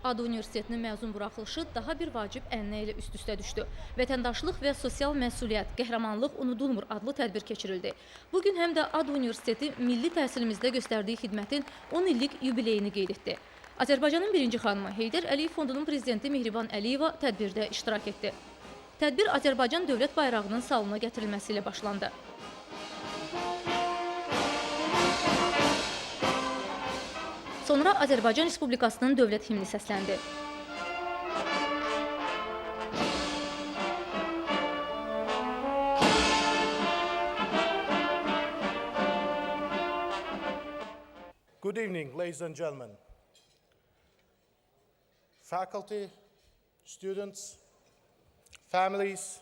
ADU Universitetinin məzun buraxılışı daha bir vacib ənənə ilə üst-üstə düşdü. Vətəndaşlıq və sosial məsuliyyət, qəhrəmanlıq unudulmur adlı tədbir keçirildi. Bugün həm də ADU Universiteti milli təhsilimizdə göstərdiyi xidmətin 10 illik yubileyini qeyd etdi. Azərbaycanın birinci xanımı Heydər Əliyev Fondunun prezidenti Mehriban Əliyeva tədbirdə iştirak etdi. Tədbir Azərbaycan dövlət bayrağının salona gətirilməsi ilə başlandı. Sonra Azərbaycan Respublikasının dövlət himni səsləndi. Good evening, ladies and gentlemen. Faculty, students, families,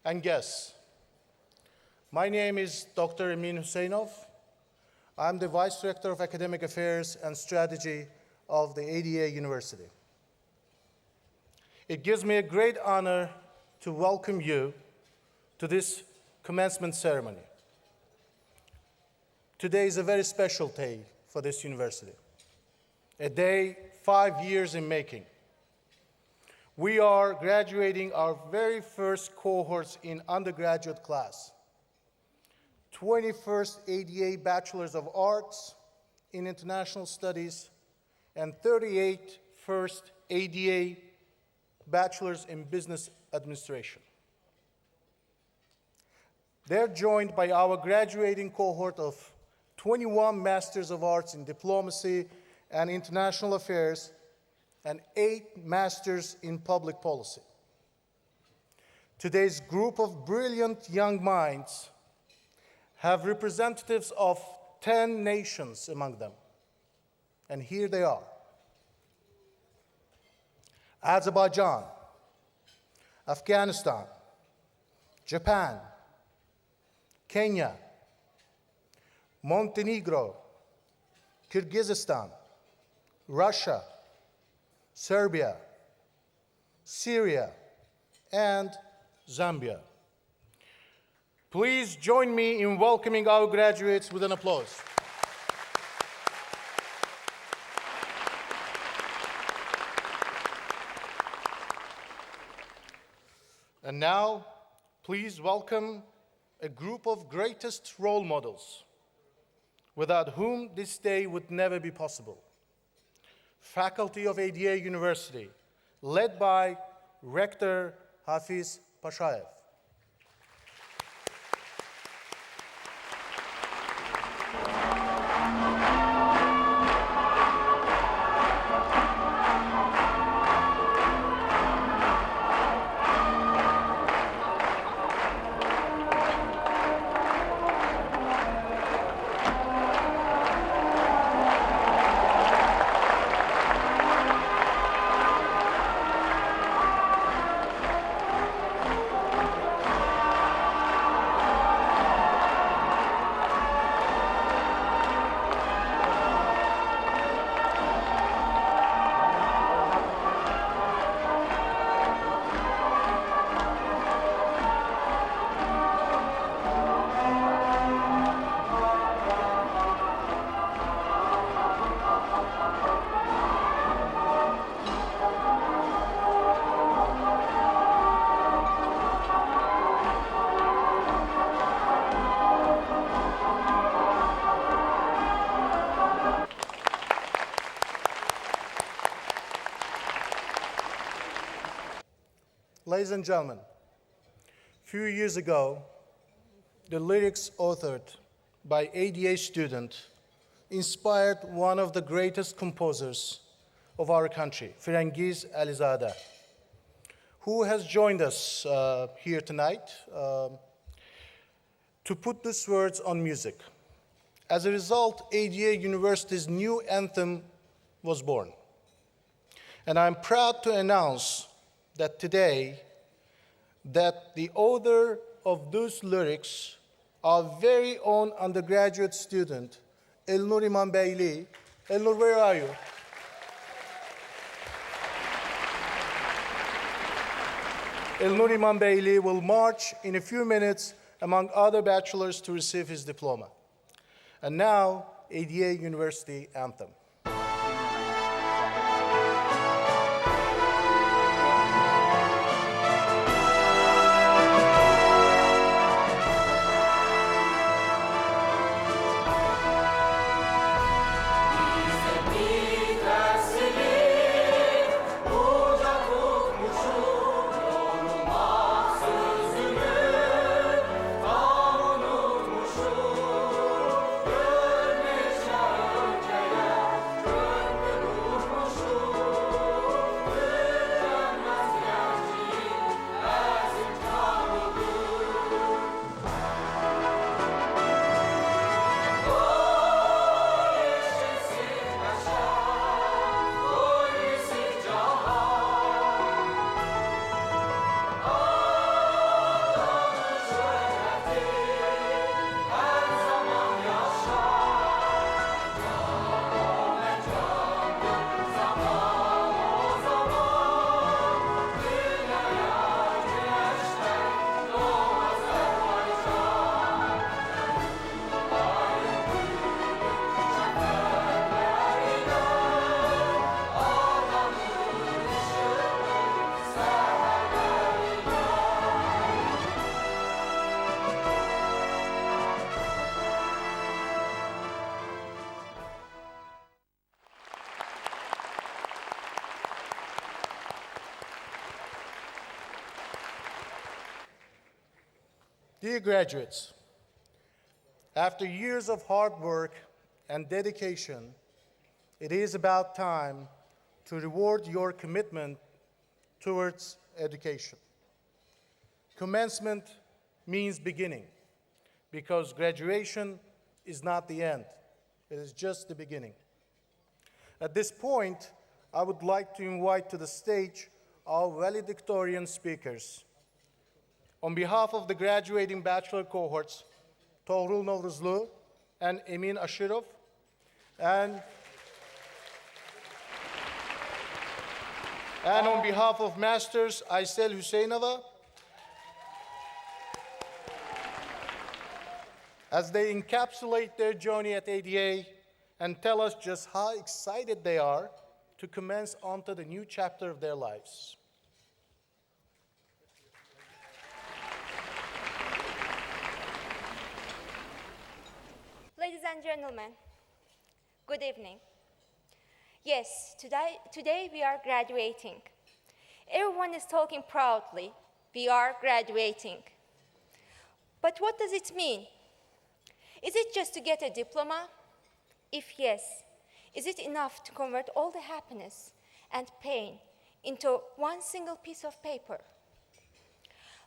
and guests. My name is Dr. Emin Hüseyinov. I'm the Vice Director of Academic Affairs and Strategy of the ADA University. It gives me a great honor to welcome you to this commencement ceremony. Today is a very special day for this university, a day 5 years in making. We are graduating our very first cohorts in undergraduate class. 21st ADA Bachelors of Arts in International Studies, and 38 first ADA Bachelors in Business Administration. They're joined by our graduating cohort of 21 Masters of Arts in Diplomacy and International Affairs, and 8 Masters in Public Policy. Today's group of brilliant young minds have representatives of 10 nations among them. And here they are: Azerbaijan, Afghanistan, Japan, Kenya, Montenegro, Kyrgyzstan, Russia, Serbia, Syria, and Zambia. Please join me in welcoming our graduates with an applause. And now, please welcome a group of greatest role models, without whom this day would never be possible. Faculty of ADA University, led by Rector Hafiz Pashayev. Ladies and gentlemen, a few years ago, the lyrics authored by ADA student inspired one of the greatest composers of our country, Firangiz Alizadeh, who has joined us here tonight to put these words on music. As a result, ADA University's new anthem was born. And I'm proud to announce that today, that the author of those lyrics, our very own undergraduate student, Elnur İmanbeyli. Elnur, where are you? Elnur İmanbeyli will march in a few minutes among other bachelors to receive his diploma. And now, ADA University Anthem. Dear graduates, after years of hard work and dedication, it is about time to reward your commitment towards education. Commencement means beginning, because graduation is not the end. It is just the beginning. At this point, I would like to invite to the stage our valedictorian speakers. On behalf of the graduating bachelor cohorts, Toğrul Novruzlu and Emin Ashirov, and on behalf of masters, Aysel Hüseyinova, as they encapsulate their journey at ADA and tell us just how excited they are to commence onto the new chapter of their lives. Ladies and gentlemen, good evening. Yes, today we are graduating. Everyone is talking proudly. We are graduating. But what does it mean? Is it just to get a diploma? If yes, is it enough to convert all the happiness and pain into one single piece of paper?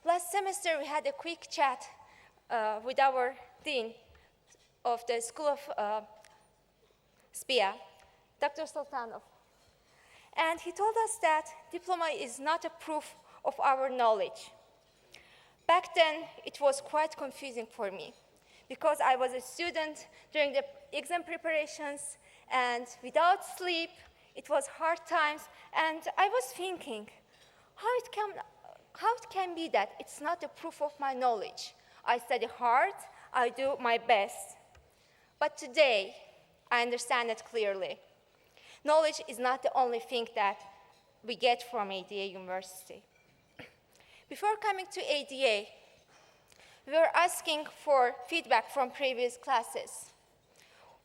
Last semester, we had a quick chat with our dean of the School of SPIA, Dr. Sultanov. And he told us that diploma is not a proof of our knowledge. Back then, it was quite confusing for me because I was a student during the exam preparations and without sleep, it was hard times, and I was thinking, how it can be that it's not a proof of my knowledge? I study hard, I do my best. But today, I understand it clearly. Knowledge is not the only thing that we get from ADA University. Before coming to ADA, we were asking for feedback from previous classes.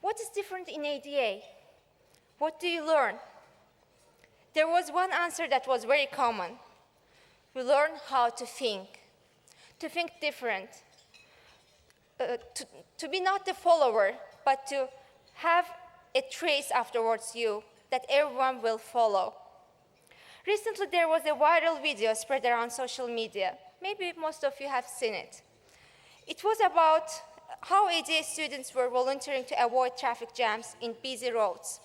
What is different in ADA? What do you learn? There was one answer that was very common. We learn how to think different, to be not the follower, but to have a trace afterwards you that everyone will follow. Recently, there was a viral video spread around social media. Maybe most of you have seen it. It was about how ADA students were volunteering to avoid traffic jams in busy roads.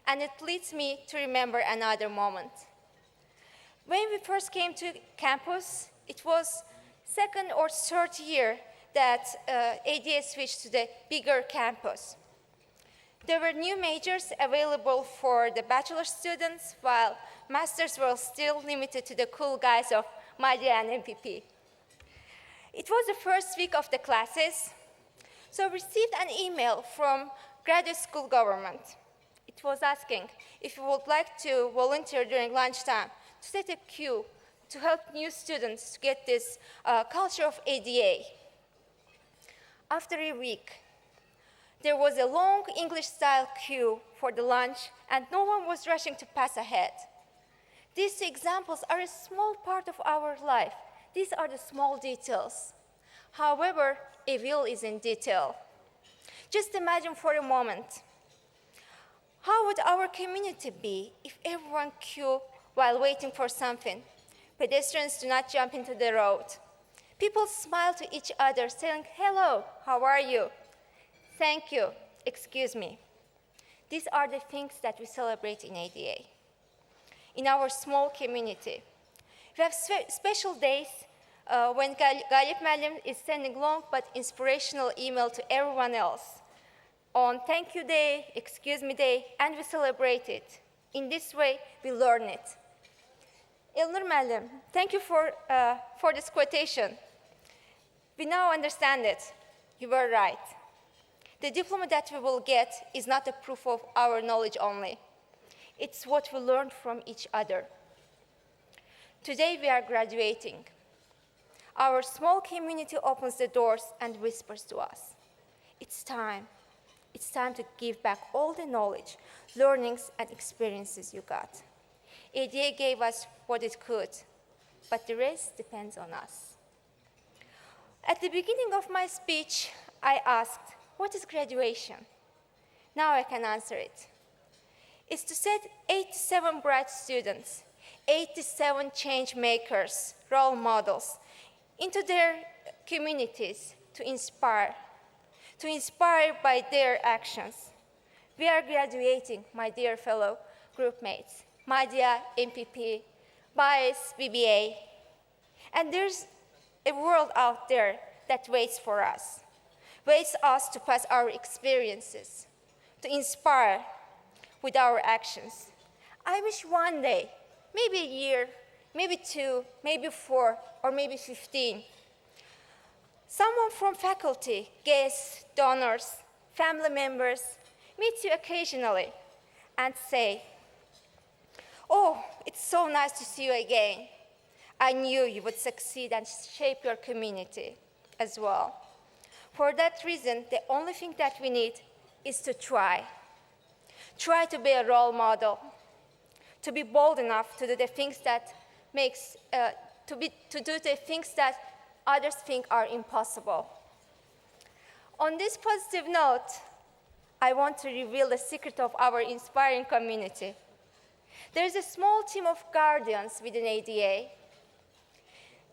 And it leads me to remember another moment. When we first came to campus, it was second or third year that ADA switched to the bigger campus. There were new majors available for the bachelor students, while masters were still limited to the cool guys of MADI and MPP. It was the first week of the classes, so I received an email from graduate school government. It was asking if you would like to volunteer during lunchtime to set a queue to help new students get this culture of ADA. After a week, there was a long English-style queue for the lunch, and no one was rushing to pass ahead. These examples are a small part of our life. These are the small details. However, evil is in detail. Just imagine for a moment, how would our community be if everyone queued while waiting for something? Pedestrians do not jump into the road. People smile to each other, saying, "Hello, how are you? Thank you, excuse me." These are the things that we celebrate in ADA. In our small community, we have special days when Galip Melim is sending long but inspirational email to everyone else. On Thank You Day, Excuse Me Day, and we celebrate it. In this way, we learn it. Elnur Melim, thank you for this quotation. We now understand it. You were right. The diploma that we will get is not a proof of our knowledge only. It's what we learned from each other. Today we are graduating. Our small community opens the doors and whispers to us. It's time. It's time to give back all the knowledge, learnings, and experiences you got. ADA gave us what it could, but the rest depends on us. At the beginning of my speech, I asked, what is graduation? Now I can answer it. It's to set 87 bright students, 87 change makers, role models, into their communities to inspire by their actions. We are graduating, my dear fellow group mates, Madhya, MPP, BIAS, BBA, and there's a world out there that waits for us, waits us to pass our experiences, to inspire with our actions. I wish one day, maybe a year, maybe 2, maybe 4, or maybe 15, someone from faculty, guests, donors, family members meet you occasionally and say, oh, it's so nice to see you again. I knew you would succeed and shape your community as well. For that reason, the only thing that we need is to try. Try to be a role model, to be bold enough to do the things that others think are impossible. On this positive note, I want to reveal the secret of our inspiring community. There is a small team of guardians within ADA.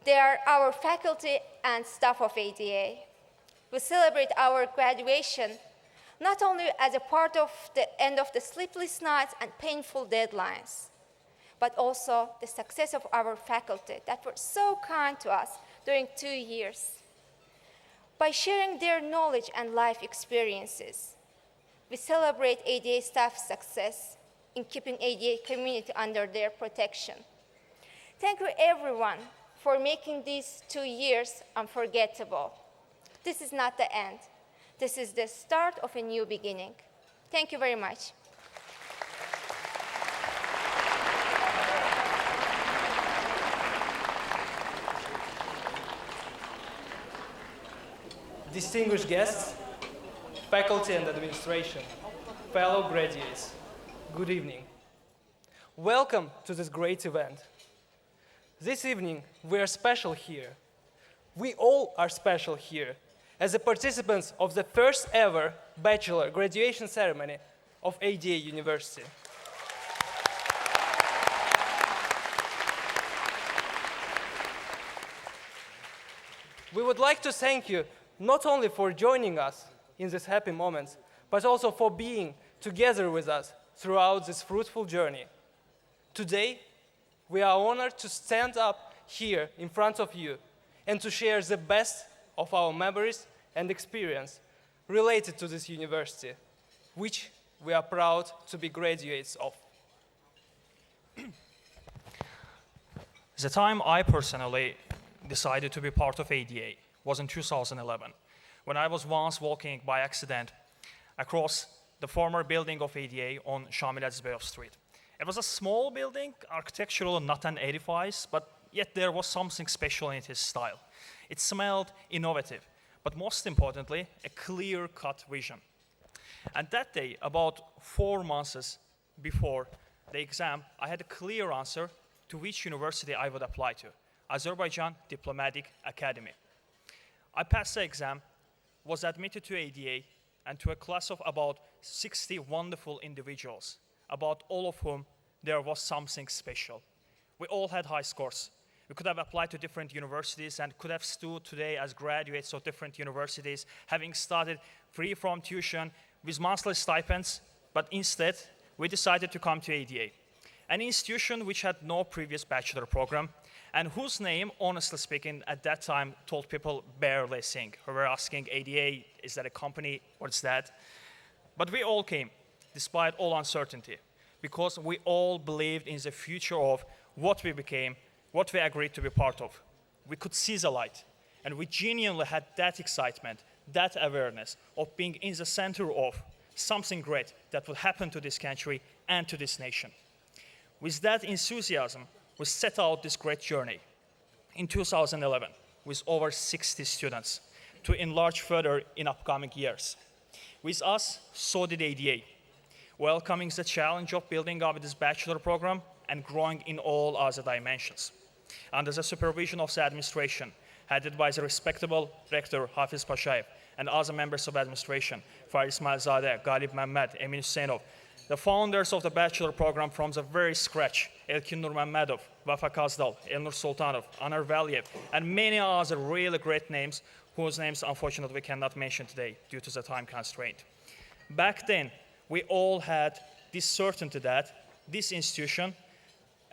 They are our faculty and staff of ADA. We celebrate our graduation not only as a part of the end of the sleepless nights and painful deadlines, but also the success of our faculty that were so kind to us during 2 years. By sharing their knowledge and life experiences, we celebrate ADA staff's success in keeping ADA community under their protection. Thank you, everyone, for making these 2 years unforgettable. This is not the end. This is the start of a new beginning. Thank you very much. Distinguished guests, faculty and administration, fellow graduates, good evening. Welcome to this great event. This evening, we are special here. We all are special here as the participants of the first ever bachelor graduation ceremony of ADA University. We would like to thank you not only for joining us in these happy moments, but also for being together with us throughout this fruitful journey. Today, we are honored to stand up here in front of you and to share the best of our memories and experience related to this university, which we are proud to be graduates of. The time I personally decided to be part of ADA was in 2011, when I was once walking by accident across the former building of ADA on Şamil Street. It was a small building, architectural, not an edifice, but yet there was something special in its style. It smelled innovative, but most importantly, a clear-cut vision. And that day, about 4 months before the exam, I had a clear answer to which university I would apply to, Azerbaijan Diplomatic Academy. I passed the exam, was admitted to ADA, and to a class of about 60 wonderful individuals, about all of whom there was something special. We all had high scores. We could have applied to different universities and could have stood today as graduates of different universities, having started free from tuition with monthly stipends, but instead, we decided to come to ADA, an institution which had no previous bachelor program, and whose name, honestly speaking, at that time told people barely sing. We were asking, ADA, is that a company, what's that? But we all came, despite all uncertainty, because we all believed in the future of what we became, what we agreed to be part of. We could see the light, and we genuinely had that excitement, that awareness of being in the center of something great that would happen to this country and to this nation. With that enthusiasm, we set out this great journey in 2011 with over 60 students to enlarge further in upcoming years. With us, so did ADA, welcoming the challenge of building up this bachelor program and growing in all other dimensions. Under the supervision of the administration, headed by the respectable rector Hafiz Pashayev and other members of administration, Farid Ismailzadeh, Galib Mehmed, Emin Hüseyinov, the founders of the bachelor program from the very scratch, Elkin Nurmamedov, Vafa Kazdal, Elnur Sultanov, Anar Valiev, and many other really great names whose names unfortunately we cannot mention today due to the time constraint. Back then, we all had this certainty that this institution,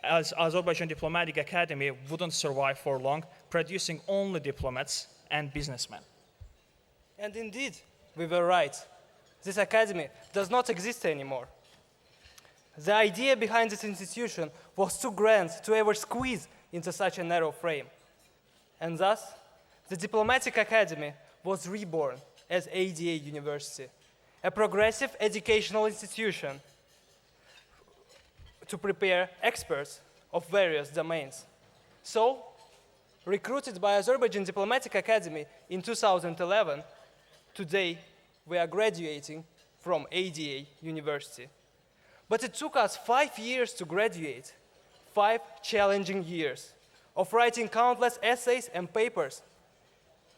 as Azerbaijan Diplomatic Academy, wouldn't survive for long, producing only diplomats and businessmen. And indeed, we were right. This academy does not exist anymore. The idea behind this institution was too grand to ever squeeze into such a narrow frame. And thus, the Diplomatic Academy was reborn as ADA University, a progressive educational institution to prepare experts of various domains. So, recruited by Azerbaijan Diplomatic Academy in 2011, today we are graduating from ADA University. But it took us 5 years to graduate, 5 challenging years of writing countless essays and papers.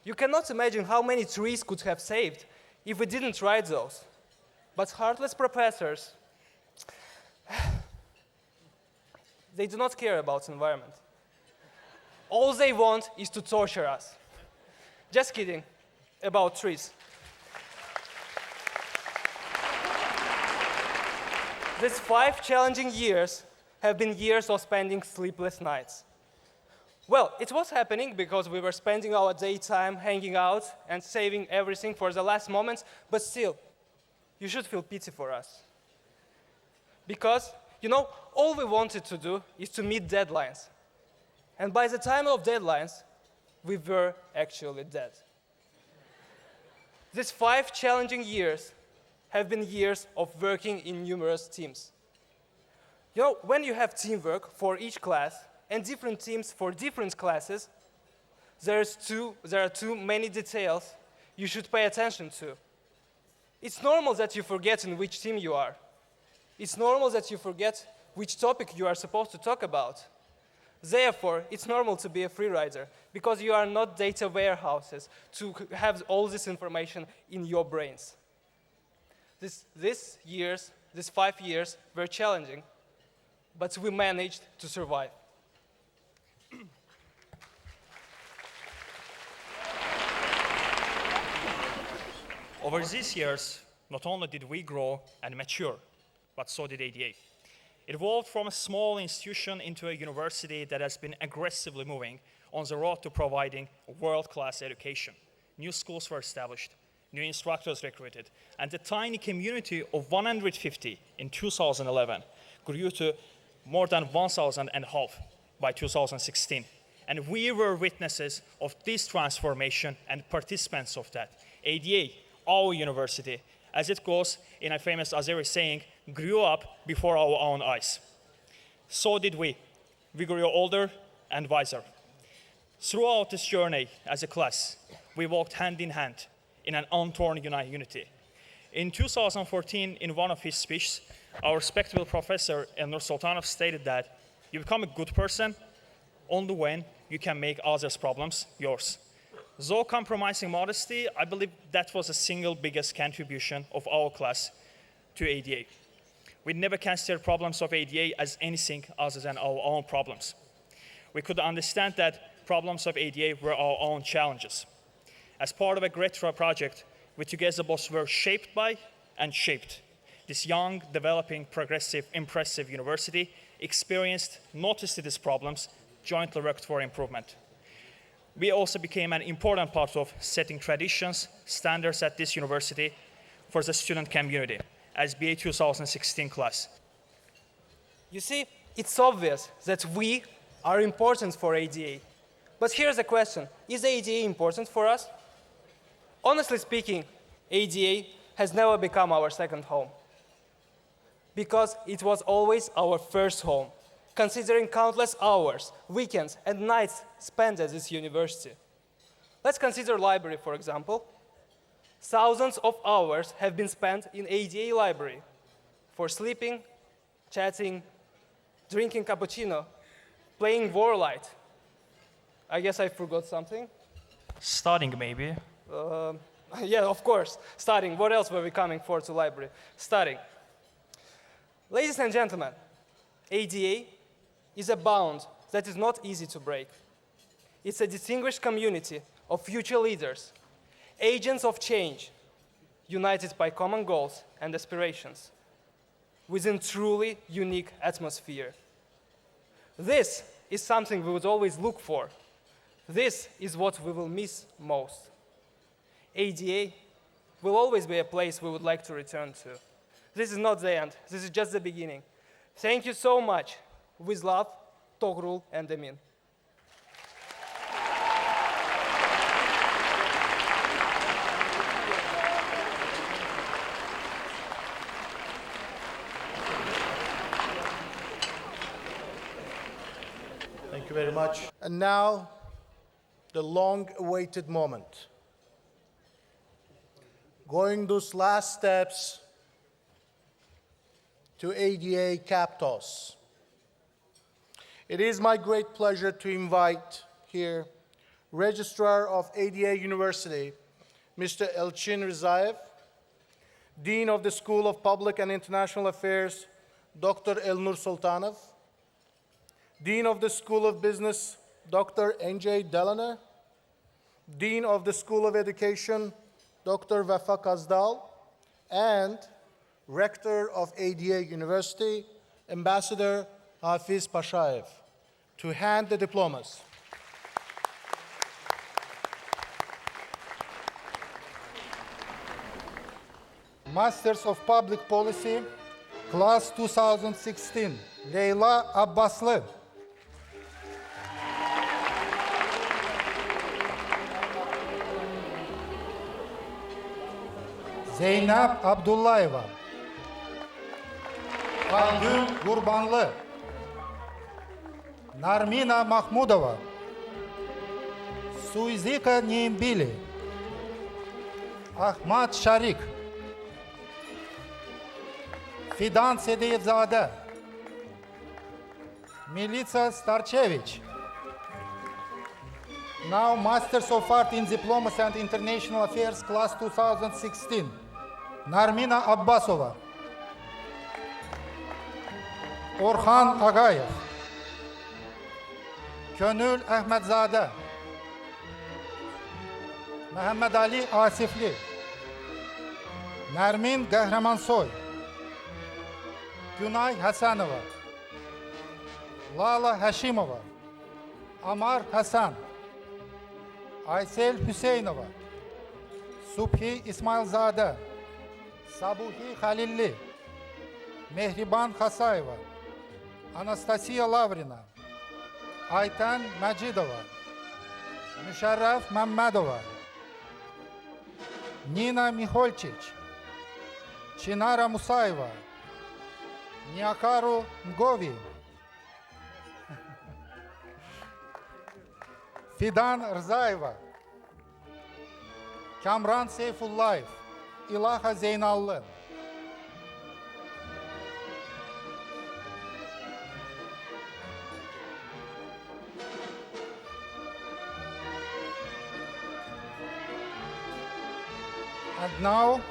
You cannot imagine how many trees could have saved if we didn't write those. But heartless professors, they do not care about environment. All they want is to torture us. Just kidding about trees. These 5 challenging years have been years of spending sleepless nights. Well, it was happening because we were spending our daytime hanging out and saving everything for the last moments, but still, you should feel pity for us. Because, all we wanted to do is to meet deadlines. And by the time of deadlines, we were actually dead. These 5 challenging years have been years of working in numerous teams. When you have teamwork for each class and different teams for different classes, there are too many details you should pay attention to. It's normal that you forget in which team you are. It's normal that you forget which topic you are supposed to talk about. Therefore, it's normal to be a free rider because you are not data warehouses to have all this information in your brains. These 5 years were challenging, but we managed to survive. Over these years, not only did we grow and mature, but so did ADA. It evolved from a small institution into a university that has been aggressively moving on the road to providing world-class education. New schools were established, new instructors recruited, and the tiny community of 150 in 2011 grew to more than 1,500 by 2016. And we were witnesses of this transformation and participants of that. ADA, our university, as it goes in a famous Azeri saying, grew up before our own eyes. So did we. We grew older and wiser. Throughout this journey as a class, we walked hand in hand in an untorn unity. In 2014, in one of his speeches, our respectable professor Elnur Sultanov stated that you become a good person only when you can make others' problems yours. Though compromising modesty, I believe that was the single biggest contribution of our class to ADA. We never considered problems of ADA as anything other than our own problems. We could understand that problems of ADA were our own challenges. As part of a great project, we together both were shaped by and shaped. This young, developing, progressive, impressive university experienced, noticed these problems, jointly worked for improvement. We also became an important part of setting traditions, standards at this university for the student community as BA 2016 class. You see, it's obvious that we are important for ADA. But here's the question, is ADA important for us? Honestly speaking, ADA has never become our second home because it was always our first home, considering countless hours, weekends, and nights spent at this university. Let's consider library, for example. Thousands of hours have been spent in ADA library for sleeping, chatting, drinking cappuccino, playing Warlight. I guess I forgot something. Studying, maybe. Yeah, of course, studying. What else were we coming for to library? Studying. Ladies and gentlemen, ADA is a bond that is not easy to break. It's a distinguished community of future leaders, agents of change, united by common goals and aspirations, within truly unique atmosphere. This is something we would always look for. This is what we will miss most. ADA will always be a place we would like to return to. This is not the end. This is just the beginning. Thank you so much. With love, Togrul and Emin. Thank you very much. And now, the long-awaited moment. Going those last steps to ADA Captos. It is my great pleasure to invite here Registrar of ADA University, Mr. Elchin Rizaev, Dean of the School of Public and International Affairs, Dr. Elnur Sultanov, Dean of the School of Business, Dr. N.J. Delaner, Dean of the School of Education, Dr. Vefa Kazdal, and Rector of ADA University, Ambassador Hafiz Pashaev, to hand the diplomas. Masters of Public Policy, Class 2016, Leyla Abbaslı. Zeynep Abdullayeva. Aygün Gurbanlı. Narmina Mahmudova. Suizika Niimbili. Ahmad Sharik. Fidan Sediyevzade. Milica Starchevich. Now Masters of Art in Diplomacy and International Affairs, Class 2016. Narmina Abbasova. Orhan Agayev. Könül Ahmedzade. Mehmet Ali Asifli. Nermin Gahramansoy. Günay Hasanova. Lala Hashimova. Amar Hasan. Aysel Hüseyinova. Subhi İsmailzade. Sabuhi Halilli. Mehriban Hasayeva. Anastasia Lavrina. Ayten Macidova. Müşerref Memmedova. Nina Miholčić. Çinara Musayeva. Niakaru Ngovi. Fidan Rzaeva. Kamran Seyfullayev. İlaha Zeynallı. And now,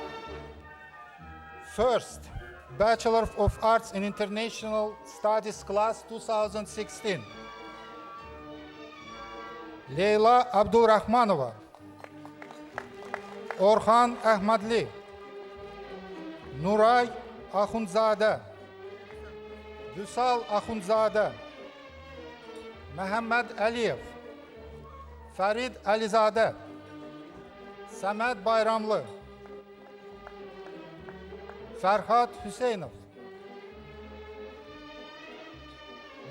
first, Bachelor of Arts in International Studies Class 2016. Leyla Abdurrahmanova. Orhan Ahmadli. Nuray Akhundzade. Vüsal Akhundzade. Mehmet Aliyev. Farid Alizade. Samet Bayramlı. Ferhat Hüseyinov.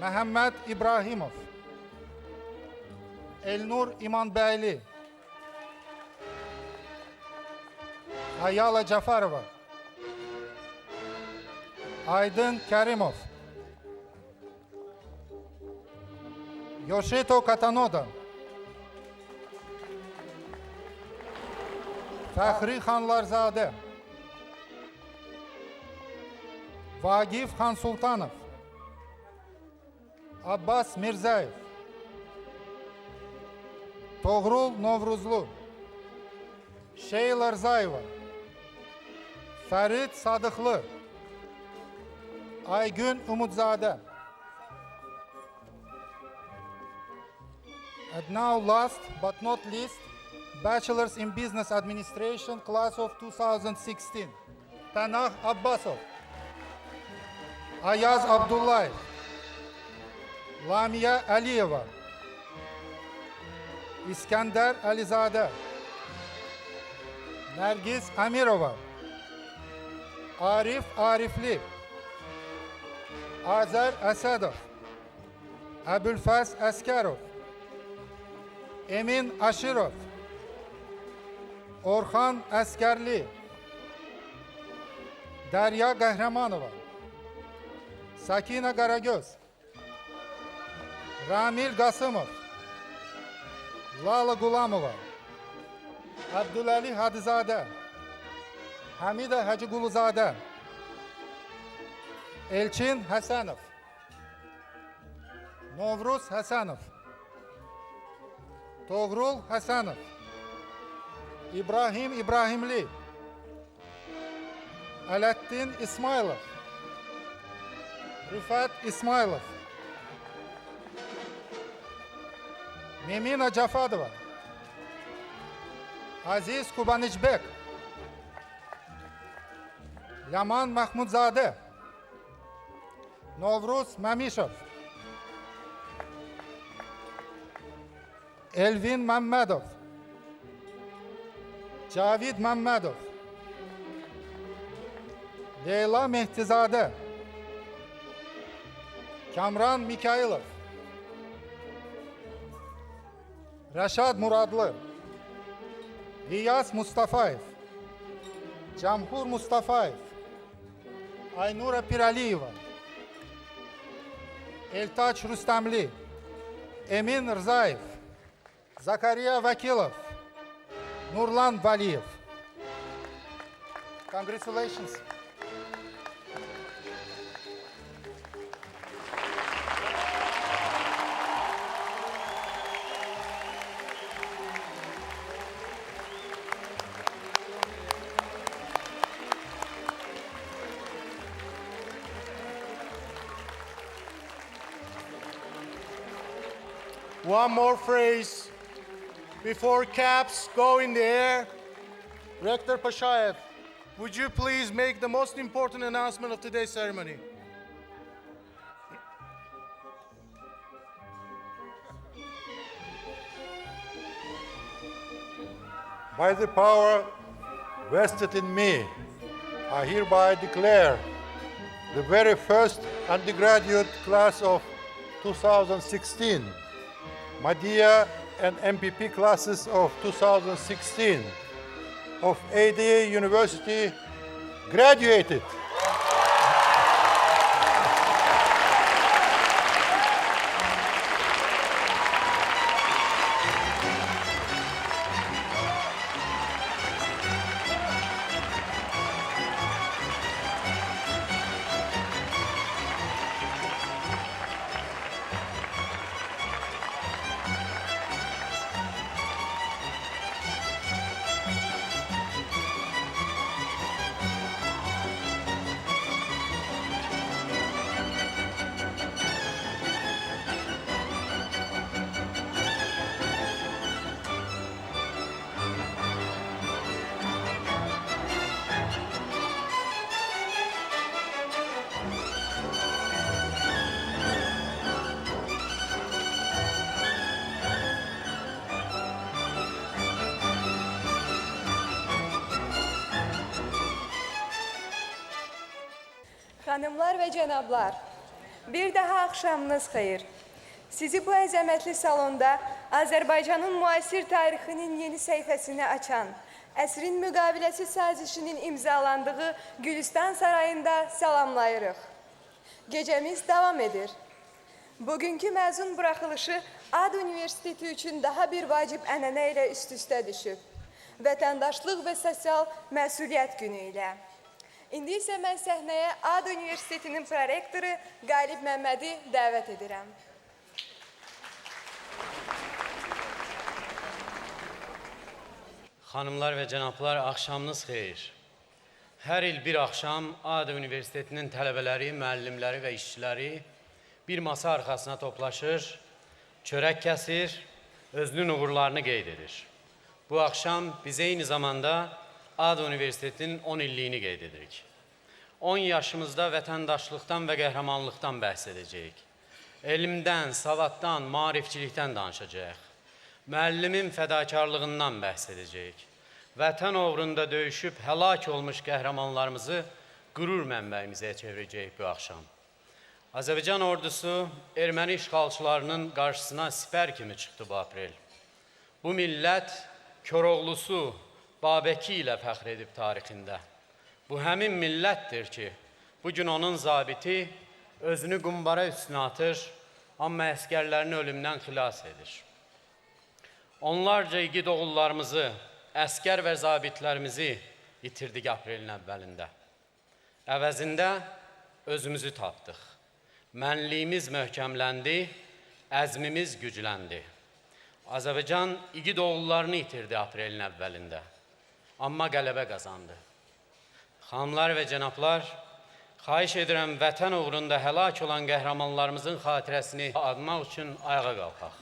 Mehmet İbrahimov. Elnur İmanbəyli. Ayala Cafarova. Aydın Kerimov. Yoshito Katanoda. Fəxri Xanlarzade. Vagif Xan Sultanov. Abbas Mirzayev. Toğrul Novruzlu, Şeyla Rzayeva, Ferit Sadıklı, Aygün Umudzade. And now last but not least, Bachelor's in Business Administration, class of 2016. Panah Abbasov, Ayaz Abdullayev, Lamia Aliyeva, İskender Alizade, Nergis Amirova, Arif Arifli, Azer Asadov, Abülfaz Askarov, Emin Aşirov, Orhan Askerli, Derya Kahramanova, Sakina Karagöz, Ramil Gasımov, Lala Gulamova, Abdülali Hadizade, Hamide Hacıguluzade, Elçin Hasanov, Novruz Hasanov, Toğrul Hasanov, İbrahim İbrahimli, Alaaddin İsmailov, Rıfat İsmailov, Memina Cafadova, Aziz Kubaniçbek, Yaman Mahmudzade, Novruz Mamishov, Elvin Mammadov, Cavid Mammadov, Leyla Mehtizade, Kamran Mikhailov, Raşad Muradlı, İyas Mustafayev, Camhur Mustafayev, Aynura Piraliyeva, Eltaç Rüstemli, Emin Rzayev, Zakariya Vakilov, Nurlan Valiyev. Congratulations. One more phrase before caps go in the air. Rector Pashayev, would you please make the most important announcement of today's ceremony? By the power vested in me, I hereby declare the very first undergraduate class of 2016, Madea and MPP classes of 2016 of ADA University graduated. Hanımlar ve cənablar, bir daha axşamınız xeyir. Sizi bu əzəmətli salonda Azərbaycanın müasir tarixinin yeni səhifəsini açan, əsrin müqaviləsi sazişinin imzalandığı Gülüstan Sarayında salamlayırıq. Gecəmiz davam edir. Bugünkü məzun buraxılışı AD Universiteti üçün daha bir vacib ənənə ilə üst-üstə düşüb. Vətəndaşlıq və sosial məsuliyyət günü ilə. İndi isə mən səhnəyə AD Universitetinin prorektoru Qalib Məmmədi dəvət edirəm. Xanımlar və cənablar, axşamınız xeyir. Hər il bir axşam ADA Universitetinin tələbələri, müəllimləri və işçiləri bir masa arxasına toplaşır, çörək kəsir, özünün uğurlarını qeyd edir. Bu axşam biz eyni zamanda ADA Universitetinin 10 illiyini qeyd edirik. 10 yaşımızda vətəndaşlıqdan və qəhrəmanlıqdan bəhs edəcəyik. Elmdən, savaddan, maarifçilikdən danışacağıq. Müəllimin fədakarlığından bəhs edəcəyik. Vətən uğrunda döyüşüb həlak olmuş qəhrəmanlarımızı qürur mənbəyimizə çevirəcəyik bu axşam. Azərbaycan ordusu erməni işğalçılarının qarşısına sipər kimi çıxdı bu aprel. Bu millət Koroğlusu, Babəki ilə fəxr edib tarixində. Bu həmin millətdir ki, bugün onun zabiti özünü qumbara üstünə atır, amma əskərlərini ölümdən xilas edir. Onlarca igid oğullarımızı, əskər və zabitlərimizi itirdik aprelin əvvəlində. Əvəzində özümüzü tapdıq. Mənliyimiz möhkəmləndi, əzmimiz gücləndi. Azərbaycan igid oğullarını itirdi aprelin əvvəlində. Amma qələbə qazandı. Xanımlar və cənablar, xahiş edirəm vətən uğrunda həlak olan qəhrəmanlarımızın xatirəsini admaq üçün ayağa qalxaq.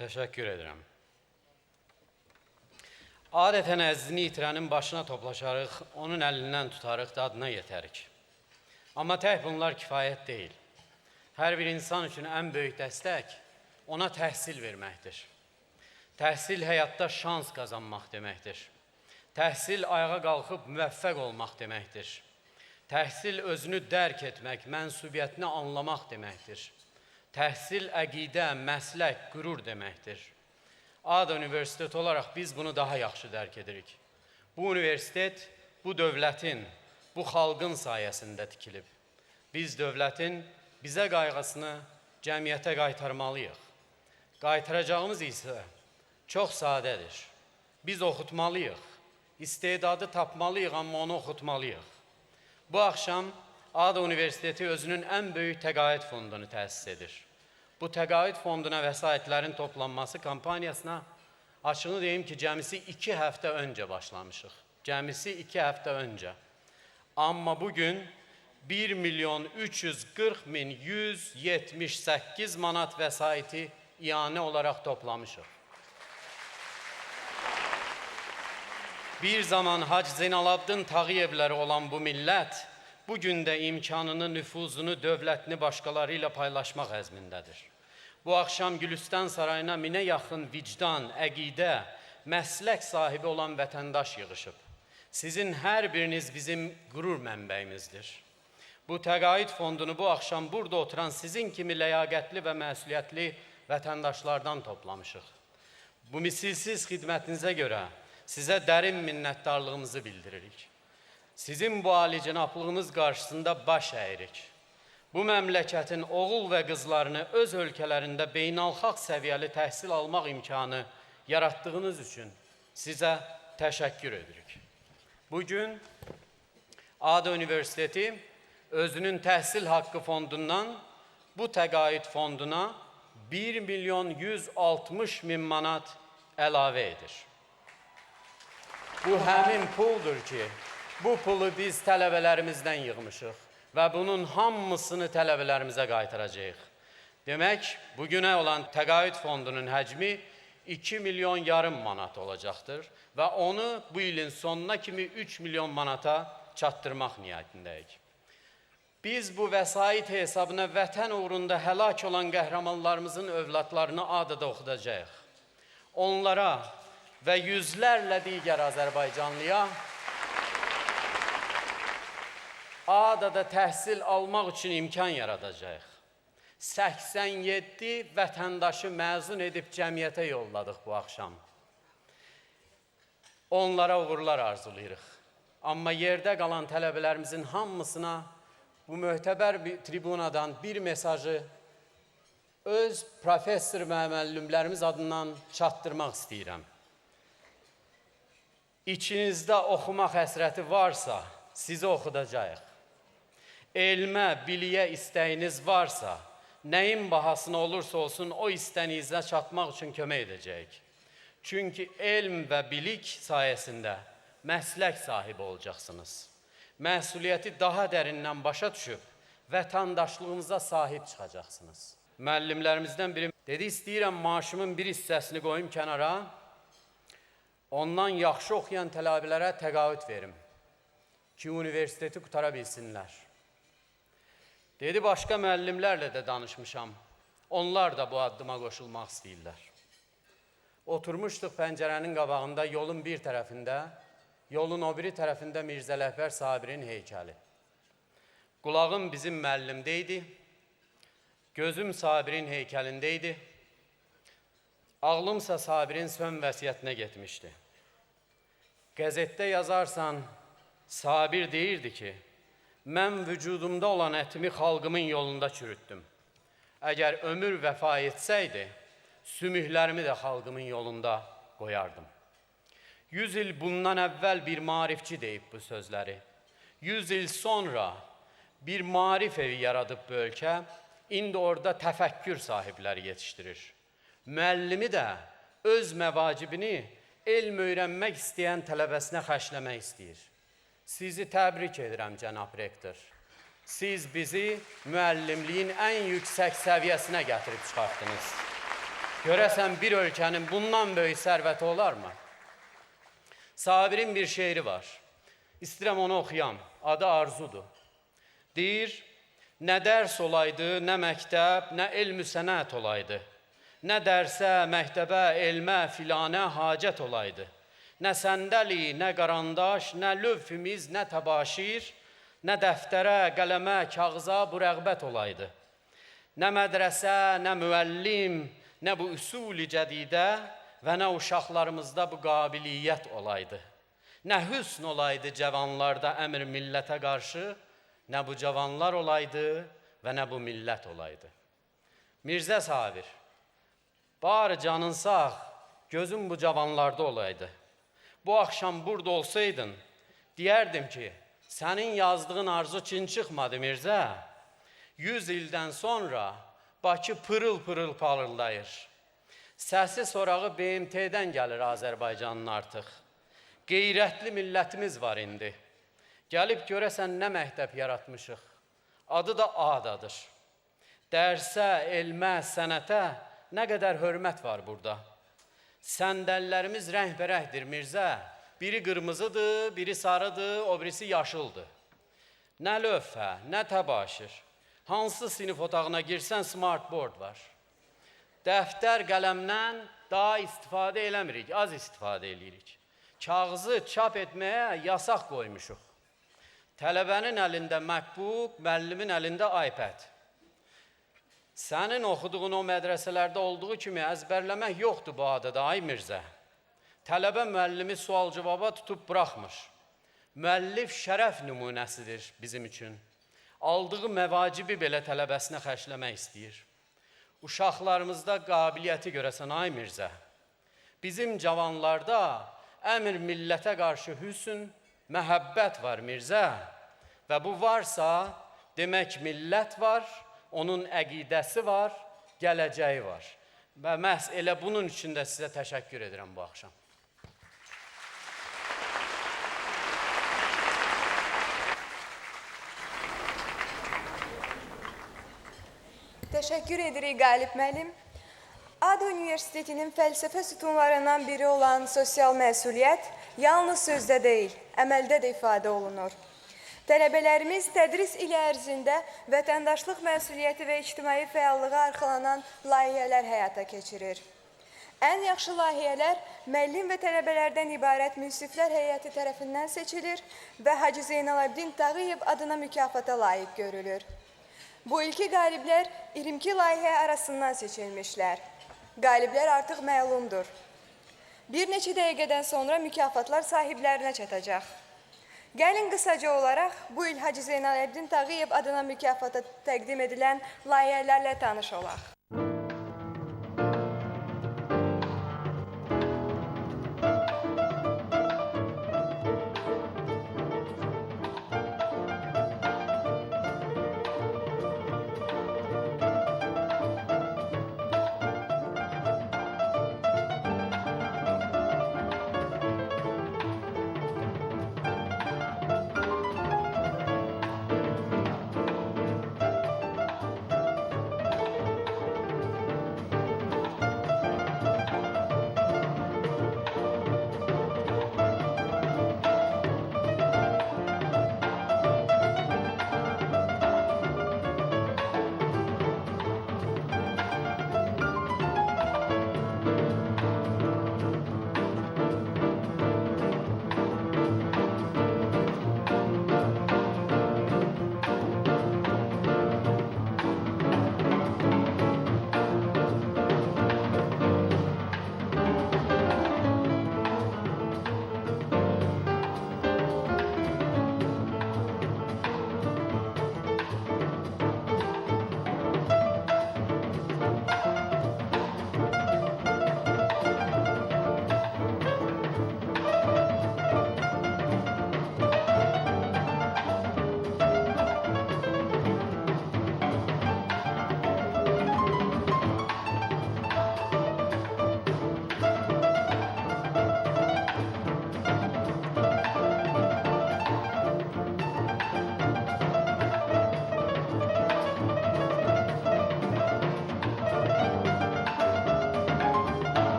Təşəkkür edirəm. Adətən əzizini itirənin başına toplaşarıq, onun əlindən tutarıq, dadına yetərik. Amma tək bunlar kifayət deyil. Hər bir insan üçün ən böyük dəstək ona təhsil verməkdir. Təhsil həyatda şans qazanmaq deməkdir. Təhsil ayağa qalxıb müvəffəq olmaq deməkdir. Təhsil özünü dərk etmək, mənsubiyyətini anlamaq deməkdir. Təhsil əqidə, məslək, qürur deməkdir. ADA Universiteti olaraq biz bunu daha yaxşı dərk edirik. Bu universitet, bu dövlətin, bu xalqın sayəsində tikilib. Biz dövlətin bizə qayğısını cəmiyyətə qaytarmalıyıq. Qaytaracağımız isə çox sadədir. Biz oxutmalıyıq, istedadı tapmalıyıq, amma onu oxutmalıyıq. Bu axşam ADA Universiteti özünün ən böyük təqaüd fondunu təsis edir. Bu təqaüd fonduna vəsaitlərin toplanması kampaniyasına açığını deyim ki, cəmisi 2 həftə öncə başlamışıq. Cəmisi 2 həftə öncə. Amma bugün 1.340.178 manat vəsaiti ianə olaraq toplamışıq. Bir zaman Hacı Zeynalabdin Tağıyevləri olan bu millət bugün də imkanını, nüfuzunu, dövlətini başqaları ilə paylaşmaq əzmindədir. Bu axşam Gülüstan Sarayına 1000-ə yaxın vicdan, əqidə, məslək sahibi olan vətəndaş yığışıb. Sizin hər biriniz bizim qürur mənbəyimizdir. Bu təqaüd fondunu bu axşam burada oturan sizin kimi ləyaqətli və məsuliyyətli vətəndaşlardan toplamışıq. Bu misilsiz xidmətinizə görə sizə dərin minnətdarlığımızı bildiririk. Sizin bu alicənablığınız qarşısında baş əyirik. Bu məmləkətin oğul və qızlarını öz ölkələrində beynəlxalq səviyyəli təhsil almaq imkanı yaratdığınız üçün sizə təşəkkür edirik. Bugün ADA Universiteti özünün təhsil haqqı fondundan bu təqaüd fonduna 1.160.000 manat əlavə edir. Bu həmin puldur ki, bu pulu biz tələbələrimizdən yığmışıq və bunun hamısını tələbələrimizə qaytaracağıq. Demək, bugünə olan təqaüd fondunun həcmi 2,5 milyon manat olacaqdır və onu bu ilin sonuna kimi 3 milyon manata çatdırmaq niyyətindəyik. Biz bu vəsait hesabına vətən uğrunda həlak olan qəhrəmanlarımızın övladlarını ADA-da oxudacağıq. Onlara və yüzlərlə digər Azərbaycanlıya ADA-da təhsil almaq üçün imkan yaradacaq. 87 vətəndaşı məzun edib cəmiyyətə yolladıq bu axşam. Onlara uğurlar arzulayırıq. Amma yerdə qalan tələbələrimizin hamısına bu möhtəbər bir tribunadan bir mesajı öz professor və müəllimlərimiz adından çatdırmaq istəyirəm. İçinizdə oxumaq həsrəti varsa, sizi oxudacağıq. Elmə, biliyə istəyiniz varsa, nəyin bahasına olursa olsun o istəyinizə çatmaq üçün kömək edəcəyik. Çünki elm və bilik sayəsində məslək sahibi olacaqsınız. Məsuliyyəti daha dərindən başa düşüb, vətəndaşlığınıza sahib çıxacaqsınız. Müəllimlərimizdən biri dedi, istəyirəm maaşımın bir hissəsini qoyum kənara, ondan yaxşı oxuyan tələbələrə təqaüd verim ki, universiteti qutara bilsinlər. Dedi, başqa müəllimlərlə də danışmışam, onlar da bu addıma qoşulmaq istəyirlər. Oturmuşduq pəncərənin qabağında, yolun bir tərəfində, yolun o biri tərəfində Mirzə Ələkbər Sabirin heykəli. Qulağım bizim müəllimdə idi, gözüm Sabirin heykəlində idi, ağlımsa Sabirin sön vəsiyyətinə getmişdi. Qəzetdə yazarsan, Sabir deyirdi ki, mən vücudumda olan ətimi xalqımın yolunda çürütdüm. Əgər ömür vəfa etsəydi, sümüklərimi də xalqımın yolunda qoyardım. 100 il bundan əvvəl bir maarifçi deyib bu sözləri. 100 il sonra bir maarif evi yaradıb bu ölkə, indi orada təfəkkür sahibləri yetişdirir. Müəllimi də öz məvacibini elm öyrənmək istəyən tələbəsinə xərcləmək istəyir. Sizi təbrik edirəm, cənab rektor. Siz bizi müəllimliyin ən yüksək səviyyəsinə gətirib çıxartdınız. Görəsən bir ölkənin bundan böyük sərvəti olarmı? Sabirin bir şeiri var. İstəyirəm onu oxuyam. Adı Arzudur. Deyir, nə dərs olaydı, nə məktəb, nə elm-i sənət olaydı. Nə dərsə, məktəbə, elmə, filanə hacət olaydı. Nə səndəli, nə qarandaş, nə lövfimiz, nə təbaşir, nə dəftərə, qələmə, kağıza bu rəğbət olaydı. Nə mədrəsə, nə müəllim, nə bu üsul-i cədidə və nə uşaqlarımızda bu qabiliyyət olaydı. Nə hüsn olaydı cavanlarda əmr millətə qarşı, nə bu cavanlar olaydı və nə bu millət olaydı. Mirzə Sabir, bari canın sağ, gözün bu cavanlarda olaydı. Bu axşam burada olsaydın, deyərdim ki, sənin yazdığın arzu çin çıxmadı Mirzə. 100 ildən sonra Bakı pırıl-pırıl parıldayır. Səsi sorağı BMT-dən gəlir Azərbaycanın artıq. Qeyrətli millətimiz var indi. Gəlib görəsən nə məktəb yaratmışıq. Adı da adadır. Dərsə, elmə, sənətə nə qədər hörmət var burada. Səndəllərimiz rəngbərəkdir Mirzə. Biri qırmızıdır, biri sarıdır, o birisi yaşıldır. Nə lövhə, nə təbaşir. Hansı sinif otağına girsən smartboard var. Dəftər, qələmdən daha istifadə eləmirik, az istifadə eləyirik. Kağızı çap etməyə yasaq qoymuşuq. Tələbənin əlində MacBook, müəllimin əlində iPad. Sənin oxuduğun o mədrəsələrdə olduğu kimi əzbərləmək yoxdur bu adada, ay Mirzə. Tələbə müəllimi sual-cavaba tutub buraxmır. Müəllif şərəf nümunəsidir bizim üçün. Aldığı məvacibi belə tələbəsinə xərcləmək istəyir. Uşaqlarımızda qabiliyyəti görəsən, ay Mirzə. Bizim cavanlarda əmr millətə qarşı hüsn, məhəbbət var Mirzə. Və bu varsa, demək millət var, onun əqidəsi var, gələcəyi var. Və məhz elə bunun üçün də sizə təşəkkür edirəm bu axşam. Təşəkkür edirik Qalib müəllim. ADA Universitetinin fəlsəfə sütunlarından biri olan sosial məsuliyyət yalnız sözdə deyil, əməldə də ifadə olunur. Tələbələrimiz tədris ili ərzində vətəndaşlıq məsuliyyəti və ictimai fəallığa arxalanan layihələr həyata keçirir. Ən yaxşı layihələr müəllim və tələbələrdən ibarət münsiflər heyəti tərəfindən seçilir və Hacı Zeynalabdin Tağıyev adına mükafata layiq görülür. Bu ilki qaliblər 22 layihə arasından seçilmişlər. Qaliblər artıq məlumdur. Bir neçə dəqiqədən sonra mükafatlar sahiblərinə çatacaq. Gəlin qısaca olaraq bu il Hacı Zeynalabdin Tağıyev adına mükafata təqdim edilən layihələrlə tanış olaq.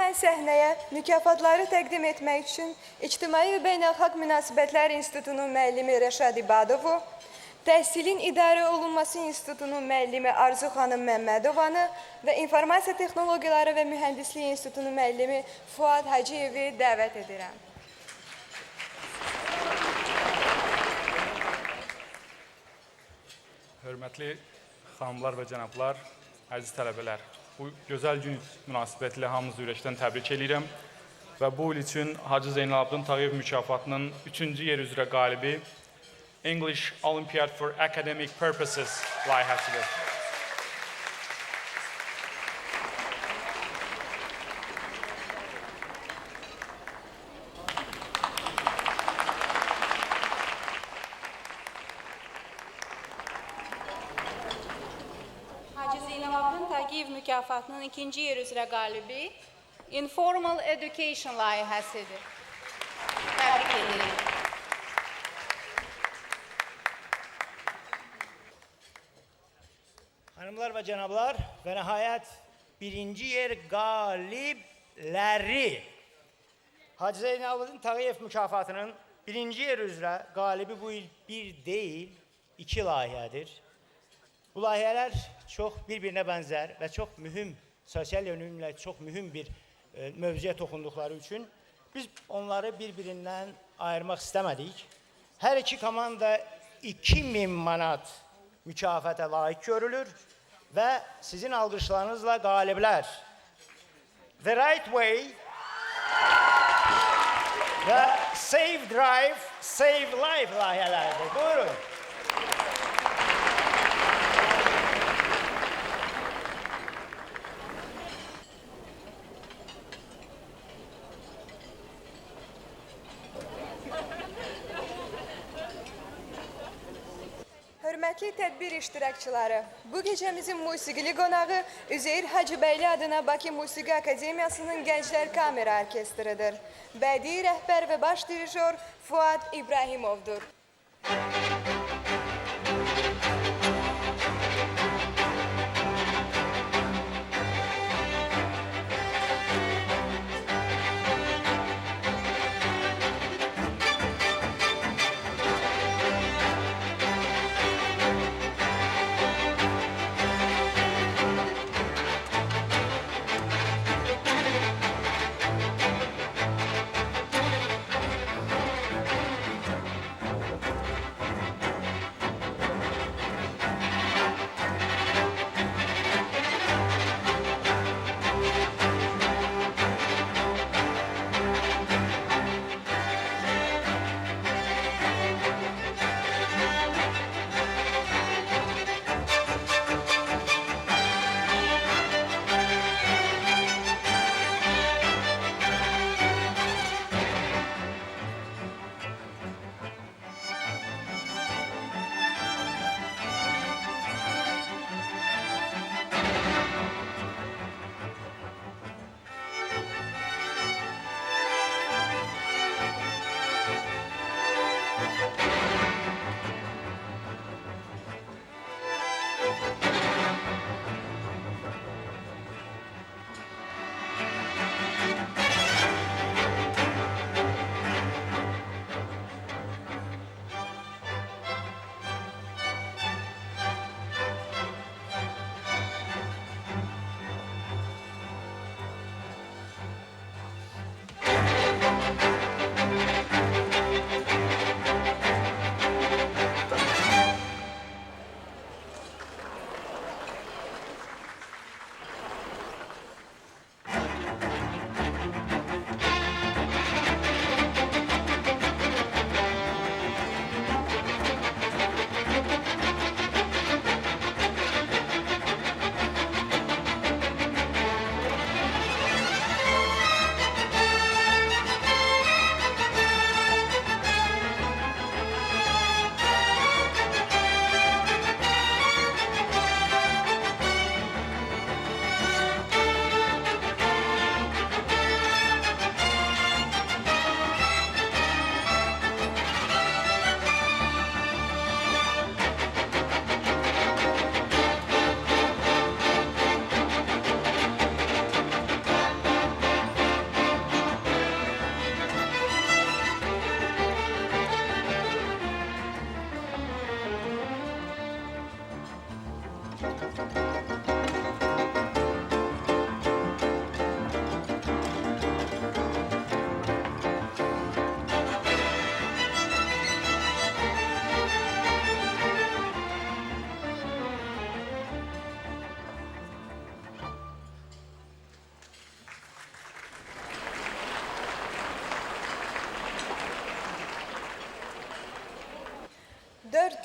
mən səhnəyə mükafatları təqdim etmək üçün İctimai və Beynəlxalq Münasibətlər İnstitutunun müəllimi Rəşad İbadovu, Təhsilin İdarə Olunması İnstitutunun müəllimi Arzu xanım Məmmədovanı və İnformasiya Texnologiyaları və Mühəndisliyi İnstitutunun müəllimi Fuad Hacıyevi dəvət edirəm. Hörmətli xanımlar və cənablar, əziz tələbələr, bu gözəl gün münasibətilə hamınızı ürəkdən təbrik edirəm və bu il üçün Hacı Zeynalabdin Tağıyev mükafatının 3-cü yer üzrə qalibi English Olympiad for Academic Purposes layihəsidir. Hacı Zeynalabdin Tağıyev mükafatının 2-ci yer üzrə qalibi Informal Education layihəsidir. Təbrik edirik. Hanımlar və cənablar və nəhayət birinci yer qalibləri. Hacı Zeynalabdin Tağıyev mükafatının birinci yer üzrə qalibi bu il bir deyil, 2 layihədir. Bu layihələr çox bir-birinə bənzər və çox mühüm, sosial yönümlə çox mühüm bir mövzuya toxunduqları üçün biz onları bir-birindən ayırmaq istəmədik. Hər iki komanda 2000 manat mükafata layiq görülür və sizin alqışlarınızla qaliblər The Right Way və Save Drive, Save Life layihələridir. Buyurun. Hörmətli tədbir iştirakçıları, bu gecəmizin musiqili qonağı Üzeyir Hacıbəyli adına Bakı Musiqi Akademiyasının Gənclər Kamera Orkestridir. Bədii rəhbər və baş dirijor Fuad İbrahimovdur.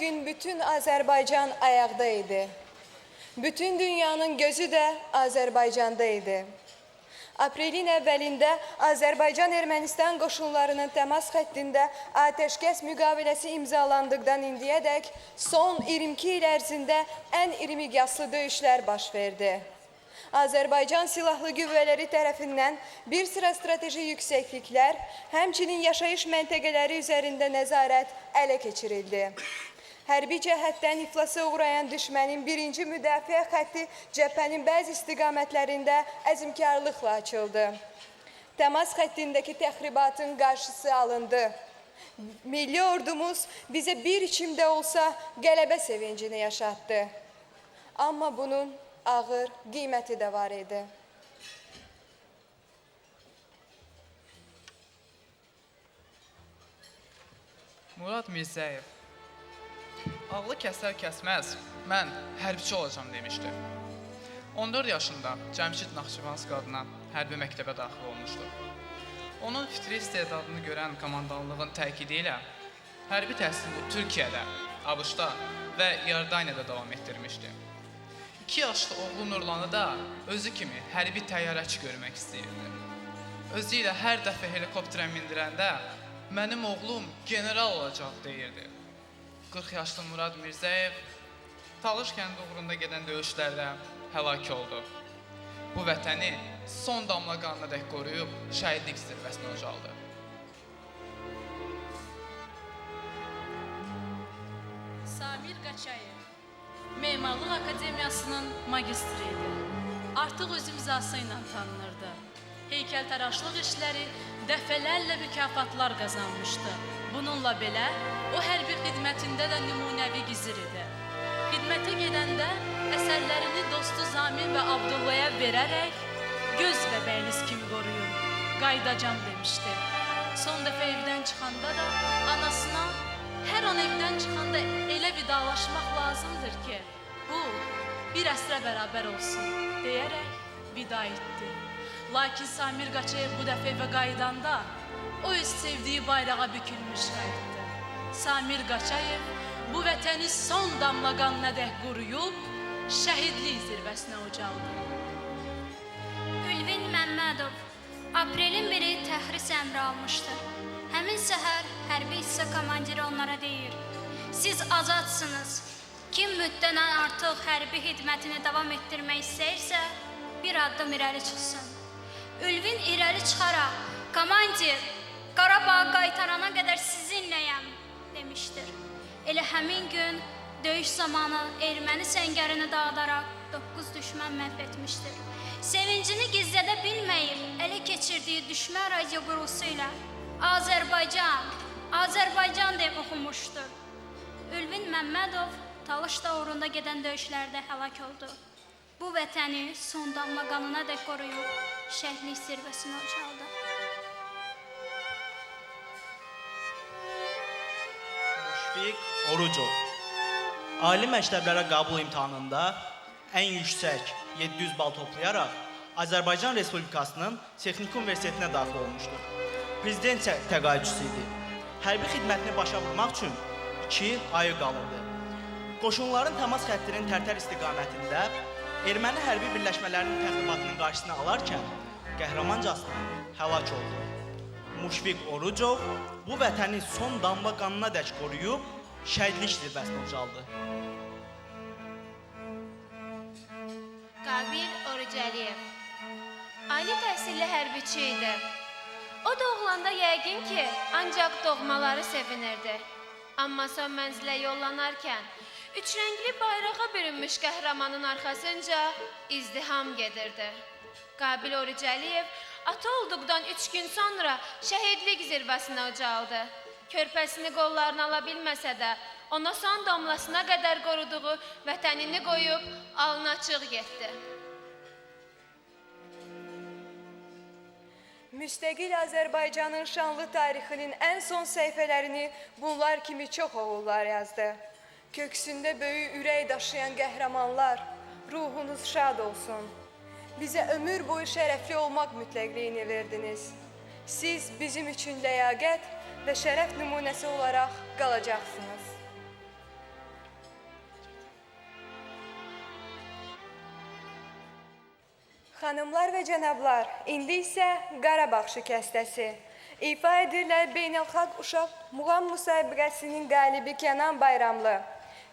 gün bütün Azərbaycan ayaqda idi. Bütün dünyanın gözü də Azərbaycanda idi. Aprelin əvvəlində Azərbaycan-Ermənistan qoşunlarının təmas xəttində atəşkəs müqaviləsi imzalandıqdan indiyədək son 22 il ərzində ən iri miqyaslı döyüşlər baş verdi. Azərbaycan Silahlı Qüvvələri tərəfindən bir sıra strateji yüksəkliklər, həmçinin yaşayış məntəqələri üzərində nəzarət ələ keçirildi. Hərbi cəhətdən iflasa uğrayan düşmənin birinci müdafiə xətti cəbhənin bəzi istiqamətlərində əzmkarlıqla açıldı. Təmas xəttindəki təxribatın qarşısı alındı. Milli ordumuz bizə bir içimdə olsa qələbə sevincini yaşatdı. Amma bunun ağır qiyməti də var idi. Murad Mirzəyev ağlı kəsər kəsməz, mən hərbiçi olacağım demişdi. 14 yaşında Cəmşid Naxçıvanski adına hərbi məktəbə daxil olmuşdu. Onun fitri istedadını görən komandanlığın təkidi ilə hərbi təhsilini Türkiyədə, ABŞ-da və İordaniyada davam etdirmişdi. 2 yaşlı oğlu Nurlanı da özü kimi hərbi təyyarəçi görmək istəyirdi. Özü ilə hər dəfə helikopterə mindirəndə mənim oğlum general olacaq deyirdi. 40 yaşlı Murad Mirzəyev Talış kəndi uğrunda gedən döyüşlərdə həlak oldu. Bu vətəni son damla qanına dək qoruyub şəhidlik zirvəsinə ucaldı. Samir Qaçayev Memarlıq Akademiyasının magistri idi. Artıq öz imzası ilə tanınırdı. Heykəltaraşlıq işləri dəfələrlə mükafatlar qazanmışdı. Bununla belə, o hərbi xidmətində də nümunəvi gizir idi. Xidmətə gedəndə əsərlərini dostu Zamin və Abdullaya verərək göz bəbəyiniz kimi qoruyun, qaydacam demişdi. Son dəfə evdən çıxanda da anasına hər an evdən çıxanda elə vidalaşmaq lazımdır ki, bu bir əsrə bərabər olsun deyərək vida etdi. Lakin Samir Qaçayev bu dəfə evə qaydanda o öz sevdiyi bayrağa bükülmüş qayıtdı. Samir Qaçayev bu vətəni son damla qanına dək qoruyub şəhidlik zirvəsinə ucaldı. Ülvin Məmmədov aprelin 1-i təxris əmri almışdı. Həmin səhər hərbi hissə komandiri onlara deyir: siz azadsınız. Kim müddətdən artıq hərbi xidmətini davam etdirmək istəyirsə, bir addım irəli çıxsın. Ülvin irəli çıxaraq, komandir, Qarabağı qaytarana qədər sizinləyəm, demişdir. Elə həmin gün döyüş zamanı erməni səngərini dağıdaraq 9 düşmən məhv etmişdir. Sevincini gizlədə bilməyib ələ keçirdiyi düşmən radio qurusu ilə Azərbaycan, Azərbaycan deyə oxumuşdur. Ülvin Məmmədov Talışda uğrunda gedən döyüşlərdə həlak oldu. Bu vətəni son damla qanına dək qoruyub şəhidlik zirvəsinə ucaldı. Müşfiq Orucov Ali məktəblərə qəbul imtahanında ən yüksək 700 bal toplayaraq Azərbaycan Respublikasının Texniki Universitetinə daxil olmuşdur. Prezident təqaüdçüsü idi. Hərbi xidmətini başa vurmaq üçün 2 ayı qalırdı. Qoşunların təmas xəttinin Tərtər istiqamətində erməni hərbi birləşmələrinin təxribatının qarşısını alarkən qəhrəmancasına həlak oldu. Müşfiq Orucov bu vətəni son damla qanına dək qoruyub şəhidlik zirvəsinə ucaldı. Qabil Orucəliyev Ali təhsilli hərbiçi idi. O doğulanda yəqin ki, ancaq doğmaları sevinirdi. Amma son mənzilə yollanarkən üçrəngli bayrağa bürünmüş qəhrəmanın arxasınca izdiham gedirdi. Qabil Orucəliyev ata olduqdan 3 gün sonra şəhidlik zirvəsinə ucaldı. Körpəsini qollarına ala bilməsə də, ona son damlasına qədər qoruduğu vətənini qoyub alnı açıq getdi. Müstəqil Azərbaycanın şanlı tarixinin ən son səhifələrini bunlar kimi çox oğullar yazdı. Köksündə böyük ürək daşıyan qəhrəmanlar, ruhunuz şad olsun. Bizə ömür boyu şərəfli olmaq mütləqliyini verdiniz. Siz bizim üçün ləyaqət və şərəf nümunəsi olaraq qalacaqsınız. Xanımlar və cənablar, indi isə Qarabağ şikəstəsi. İfa edirlər Beynəlxalq Uşaq Muğam müsabiqəsinin qalibi Kənan Bayramlı.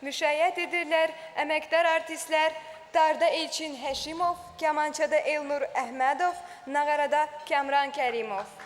Müşayiət edirlər əməkdar artistlər Darda Elçin Həşimov, Kamançada Elnur Əhmədov, Nağarada Kəmran Kərimov.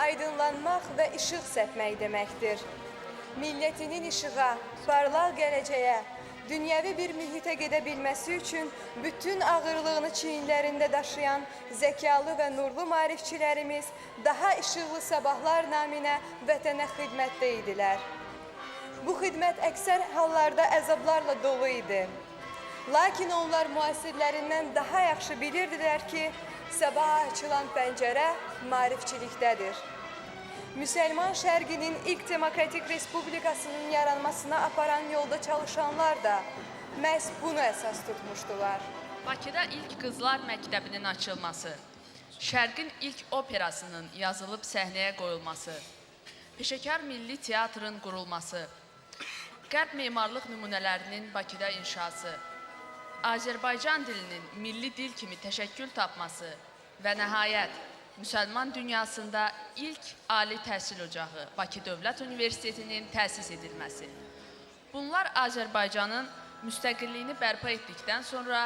aydınlanmaq və işıq səpmək deməkdir. Millətinin işığa, parlaq gələcəyə, dünyəvi bir mühitə gedə bilməsi üçün bütün ağırlığını çiyinlərində daşıyan zəkalı və nurlu maarifçilərimiz daha işıqlı sabahlar naminə vətənə xidmətdə idilər. Bu xidmət əksər hallarda əzablarla dolu idi. Lakin onlar müasirlərindən daha yaxşı bilirdilər ki, sabaha açılan pəncərə maarifçilikdədir. Müsəlman şərqinin ilk demokratik respublikasının yaranmasına aparan yolda çalışanlar da məhz bunu əsas tutmuşdular. Bakıda ilk qızlar məktəbinin açılması, Şərqin ilk operasının yazılıb səhnəyə qoyulması, peşəkar milli teatrın qurulması, Qərb memarlıq nümunələrinin Bakıda inşası, Azərbaycan dilinin milli dil kimi təşəkkül tapması və nəhayət, müsəlman dünyasında ilk ali təhsil ocağı Bakı Dövlət Universitetinin təsis edilməsi. Bunlar Azərbaycanın müstəqilliyini bərpa etdikdən sonra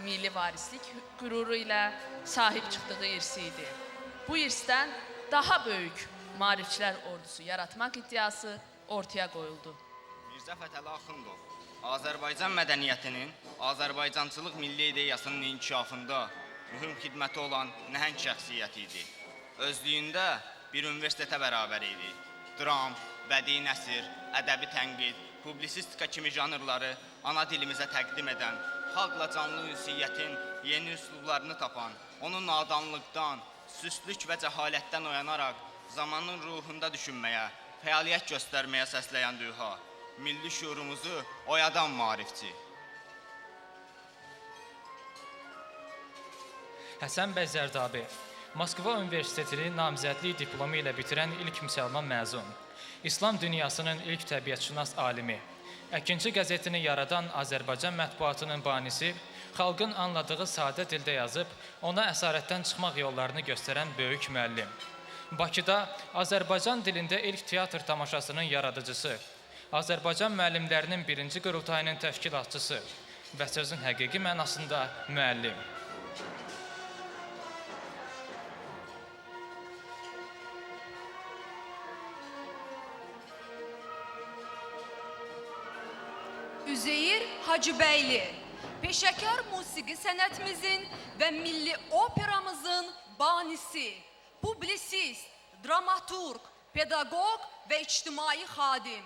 milli varislik qüruru ilə sahib çıxdığı irsi idi. Bu irsdən daha böyük maarifçilər ordusu yaratmaq iddiası ortaya qoyuldu. Mirzə Fətəli Axundov Azərbaycan mədəniyyətinin, Azərbaycançılıq milli ideyasının inkişafında mühüm xidməti olan nəhəng şəxsiyyət idi. Özlüyündə bir universitetə bərabər idi. Dram, bədii nəsir, ədəbi tənqid, publisistika kimi janrları ana dilimizə təqdim edən, xalqla canlı ünsiyyətin yeni üslublarını tapan, onu nadanlıqdan, süstlük və cəhalətdən oyanaraq zamanın ruhunda düşünməyə, fəaliyyət göstərməyə səsləyən düha, milli şuurumuzu oyadan maarifçi. Həsən bəy Zərdabi, Moskva Universitetini namizədlik diplomu ilə bitirən ilk müsəlman məzun, İslam dünyasının ilk təbiətşünas alimi, Əkinci qəzetini yaradan Azərbaycan mətbuatının banisi, xalqın anladığı sadə dildə yazıb, ona əsarətdən çıxmaq yollarını göstərən böyük müəllim. Bakıda Azərbaycan dilində ilk teatr tamaşasının yaradıcısı, Azərbaycan müəllimlərinin birinci qurultayının təşkilatçısı və sözün həqiqi mənasında müəllim. Üzeyir Hacıbəyli, peşəkar musiqi sənətimizin və milli operamızın banisi, publisist, dramaturq, pedaqoq və ictimai xadim,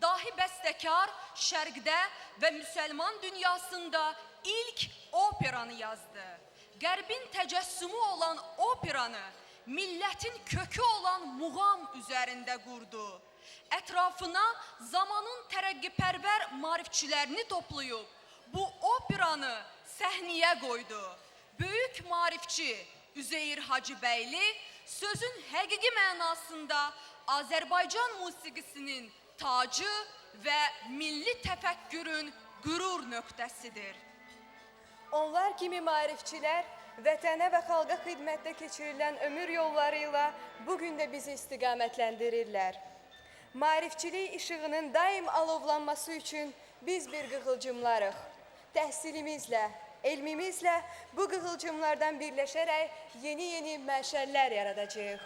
dahi bəstəkar Şərqdə və müsəlman dünyasında ilk operanı yazdı. Qərbin təcəssümü olan operanı millətin kökü olan muğam üzərində qurdu. Ətrafına zamanın tərəqqipərvər maarifçilərini toplayıb, bu operanı səhnəyə qoydu. Böyük maarifçi Üzeyir Hacıbəyli sözün həqiqi mənasında Azərbaycan musiqisinin tacı və milli təfəkkürün qürur nöqtəsidir. Onlar kimi maarifçilər vətənə və xalqa xidmətdə keçirilən ömür yolları ilə bugün də bizi istiqamətləndirirlər. Maarifçilik işığının daim alovlanması üçün biz bir qığılcımlarıq. Təhsilimizlə, elmimizlə bu qığılcımlardan birləşərək yeni məşəllər yaradacağıq.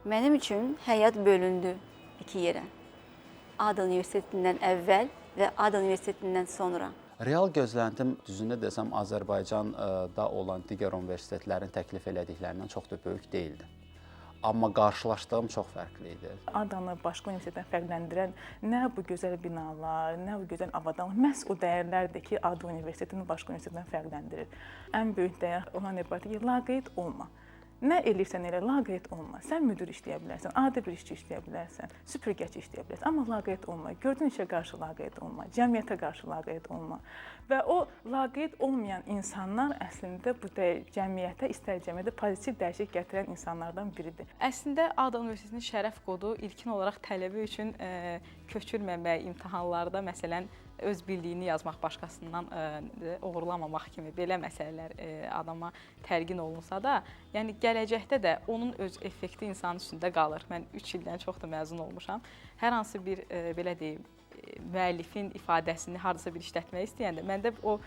Mənim üçün həyat bölündü iki yerə. ADA Universitetindən əvvəl və ADA Universitetindən sonra. Real gözləntim, düzünü desəm, Azərbaycanda olan digər universitetlərin təklif elədiklərindən çox da böyük deyildi. Amma qarşılaşdığım çox fərqli idi. ADA-nı başqa universitetdən fərqləndirən nə bu gözəl binalar, nə bu gözəl avadanlıq, məhz o dəyərlərdir ki, ADA Universitetini başqa universitetdən fərqləndirir. Ən böyük dəyər ondan ibarətdir ki, laqeyd olma. Nə eləyirsən elə, laqeyd olma. Sən müdir işləyə bilərsən, adi bir işçi işləyə bilərsən, süpürgəçi işləyə bilərsən, amma laqeyd olma. Gördüyün işə qarşı laqeyd olma, cəmiyyətə qarşı laqeyd olma. Və o laqeyd olmayan insanlar əslində bu cəmiyyətə, istər cəmiyyətə pozitiv dəyişiklik gətirən insanlardan biridir. Əslində ADA Universitetinin şərəf kodu ilkin olaraq tələbə üçün köçürməmək imtahanlarda, məsələn, öz bildiyini yazmaq, başqasından uğurlamamaq kimi belə məsələlər adama təlqin olunsa da, yəni gələcəkdə də onun öz effekti insanın üstündə qalır. Mən 3 ildən çox da məzun olmuşam. Hər hansı bir belə deyim, müəllifin ifadəsini hardasa bir işlətmək istəyəndə məndə o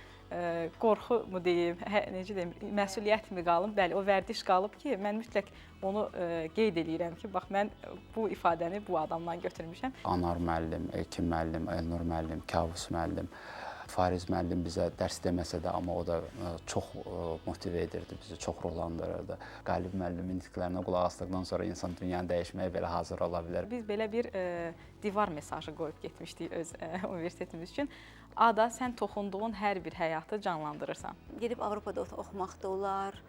qorxu mu deyim, necə deyim, məsuliyyət mi qalıb? Bəli, o vərdiş qalıb ki, mən mütləq onu qeyd edirəm ki, bax mən bu ifadəni bu adamdan götürmüşəm. Anar müəllim, Elkin müəllim, Elnur müəllim, Kavus müəllim, Fariz müəllim bizə dərs deməsə də, amma o da çox motive edirdi bizi, çox ruhlandırırdı. Qalib müəllimin nitqlərinə qulaq asdıqdan sonra insan dünyanı dəyişməyə belə hazır ola bilər. Biz belə bir divar mesajı qoyub getmişdik öz universitetimiz üçün. ADA, sən toxunduğun hər bir həyatı canlandırırsan. Gedib Avropada oxumaq da olar,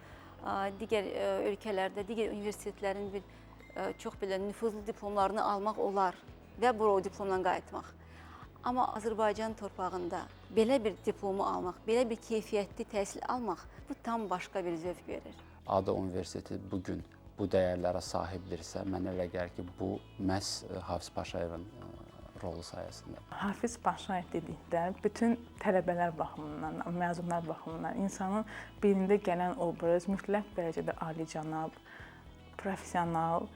digər ölkələrdə, digər universitetlərin çox belə nüfuzlu diplomlarını almaq olar və bura o diplomla qayıtmaq. Amma Azərbaycan torpağında belə bir diplomu almaq, belə bir keyfiyyətli təhsil almaq, bu tam başqa bir zövq verir. ADA Universiteti bugün bu dəyərlərə sahibdirsə, mənə elə gəlir ki, bu məhz Hafiz Paşayevin rolu sayəsində. Hafiz Paşayev dedikdə bütün tələbələr baxımından, məzunlar baxımından insanın beynində gələn obraz mütləq dərəcədə alicənab, professional,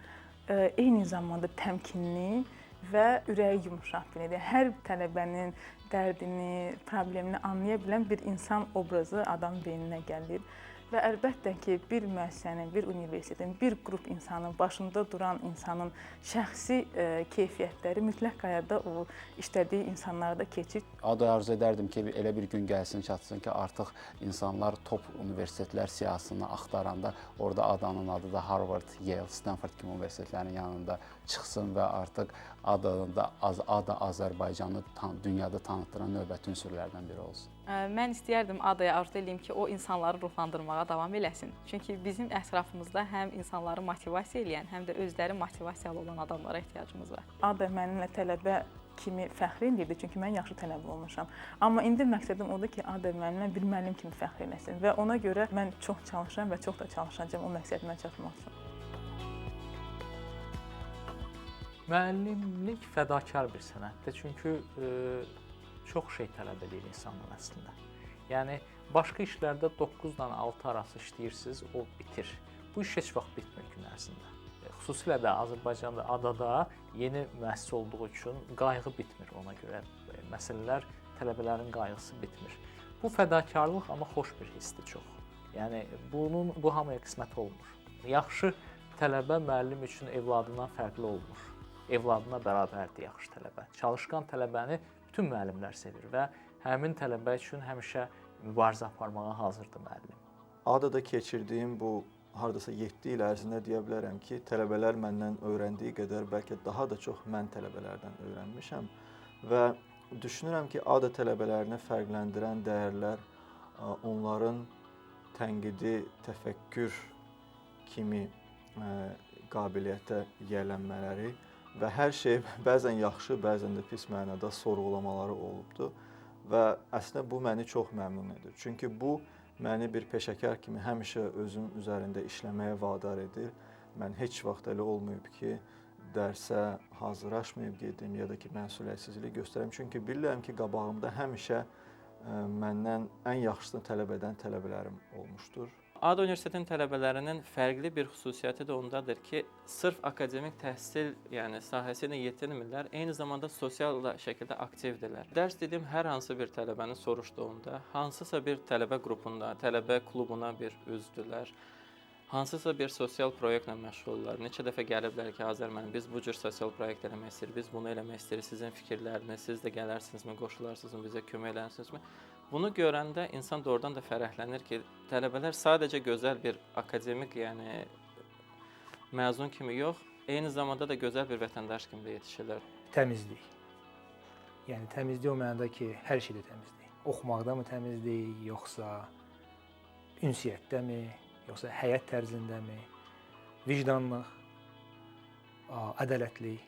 eyni zamanda təmkinli və ürəyi yumşaq biridir. Hər tələbənin dərdini, problemini anlaya bilən bir insan obrazı adam beyninə gəlir. Və əlbəttə ki, bir müəssisənin, bir universitetin, bir qrup insanın, başında duran insanın şəxsi keyfiyyətləri mütləq qaydada o işlədiyi insanlarda keçir. ADA arzu edərdim ki, elə bir gün gəlsin, çatsın ki, artıq insanlar top universitetlər siyahısını axtaranda orada ADA-nın adı da Harvard, Yale, Stanford kimi universitetlərin yanında çıxsın və artıq ADA Azərbaycanı dünyada tanıtdıran növbəti ünsürlərdən biri olsun. Mən istəyərdim ADA-ya arzu edeyim ki, o insanları ruhlandırmağa davam eləsin. Çünki bizim ətrafımızda həm insanları motivasiya eləyən, həm də özləri motivasiyalı olan adamlara ehtiyacımız var. ADA mənimlə tələbə kimi fəxr edirdi, çünki mən yaxşı tələbə olmuşam. Amma indi məqsədim odur ki, ADA mənimlə bir müəllim kimi fəxr eləsin və ona görə mən çox çalışıram və çox da çalışacağam o məqsədimə çatmaq üçün. Müəllimlik fədakar bir sənətdir, çünki çox şey tələb edir insandan əslində. Yəni, başqa işlərdə 9-dan 6 arası işləyirsiniz, o bitir. Bu iş heç vaxt bitmir gün ərzində. Xüsusilə də Azərbaycanda, ADA-da yeni müəssisə olduğu üçün qayğı bitmir ona görə. Məsələlər, tələbələrin qayğısı bitmir. Bu fədakarlıq amma xoş bir hissdir çox. Yəni, bu hamıya qismət olmur. Yaxşı tələbə müəllim üçün evladından fərqli olmur. Evladına bərabərdir yaxşı tələbə. Çalışqan tələbəni bütün müəllimlər sevir və həmin tələbə üçün həmişə mübarizə aparmağa hazırdır müəllim. ADA-da keçirdiyim bu hardasa 7 il ərzində deyə bilərəm ki, tələbələr məndən öyrəndiyi qədər bəlkə daha da çox mən tələbələrdən öyrənmişəm və düşünürəm ki, ADA tələbələrini fərqləndirən dəyərlər onların tənqidi, təfəkkür kimi qabiliyyətə yiyələnmələri və hər şey bəzən yaxşı, bəzən də pis mənada sorğulamaları olubdur və əslində bu məni çox məmnun edir. Çünki bu məni bir peşəkar kimi həmişə özüm üzərində işləməyə vadar edir. Mən heç vaxt elə olmayıb ki, dərsə hazırlaşmayıb gedim ya da ki, məsuliyyətsizlik göstərəm. Çünki bilirəm ki, qabağımda həmişə məndən ən yaxşısını tələb edən tələbələrim olmuşdur. ADA Universitetinin tələbələrinin fərqli bir xüsusiyyəti də ondadır ki, sırf akademik təhsil sahəsi ilə yetinmirlər, eyni zamanda sosial şəkildə aktivdirlər. Dərs dediyim hər hansı bir tələbənin soruşduğunda, hansısa bir tələbə qrupunda, tələbə klubuna bir üzdülər, hansısa bir sosial proyektlə məşğullar. Neçə dəfə gəliblər ki, Azər müəllim, biz bu cür sosial proyekt eləmək istəyirik, biz bunu eləmək istəyirik, sizin fikirləriniz, siz də gələrsinizmi, qoşularsinızmı, bizə kömək edərsinizmi? Bunu görəndə insan doğrudan da fərəhlənir ki, tələbələr sadəcə gözəl bir akademik, yəni məzun kimi yox, eyni zamanda da gözəl bir vətəndaş kimi də yetişirlər. Təmizlik. Yəni təmizlik o mənada ki, hər şeydə təmizlik. Oxumaqda mı təmizlik, yoxsa ünsiyyətdəmi, yoxsa həyat tərzindəmi, vicdanlıq, ədalətlik,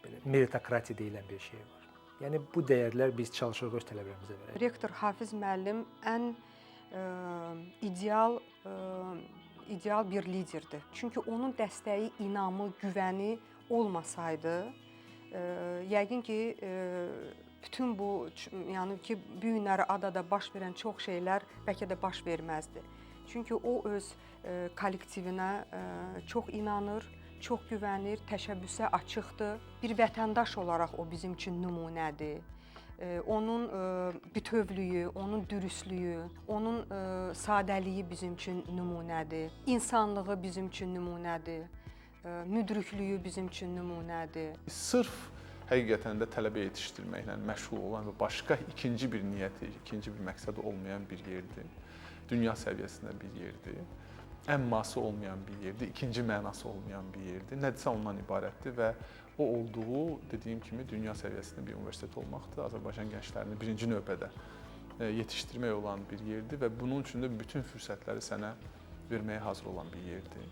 belə meritokratiya deyilən bir şey var. Yəni bu dəyərlər biz çalışırıq öz tələbələrimizə verək. Rektor Hafiz müəllim ən ideal bir liderdir. Çünki onun dəstəyi, inamı, güvəni olmasaydı, yəqin ki, bütün bu, yəni ki, bu günləri adada baş verən çox şeylər bəlkə də baş verməzdi. Çünki o öz kollektivinə çox inanır, çox güvənir, təşəbbüsə açıqdır. Bir vətəndaş olaraq o bizim üçün nümunədir. Onun bütövlüyü, onun dürüstlüyü, onun sadəliyi bizim üçün nümunədir. İnsanlığı bizim üçün nümunədir. Müdriklüyü bizim üçün nümunədir. Sırf həqiqətən də tələbə yetişdirməklə məşğul olan və başqa ikinci bir niyyəti, ikinci bir məqsədi olmayan bir yerdir. Dünya səviyyəsində bir yerdir. Əmması olmayan bir yerdir, ikinci mənası olmayan bir yerdir. Nədirsə ondan ibarətdir və o olduğu, dediyim kimi, dünya səviyyəsində bir universitet olmaqdır. Azərbaycan gənclərini birinci növbədə yetişdirmək olan bir yerdir və bunun üçün də bütün fürsətləri sənə verməyə hazır olan bir yerdir.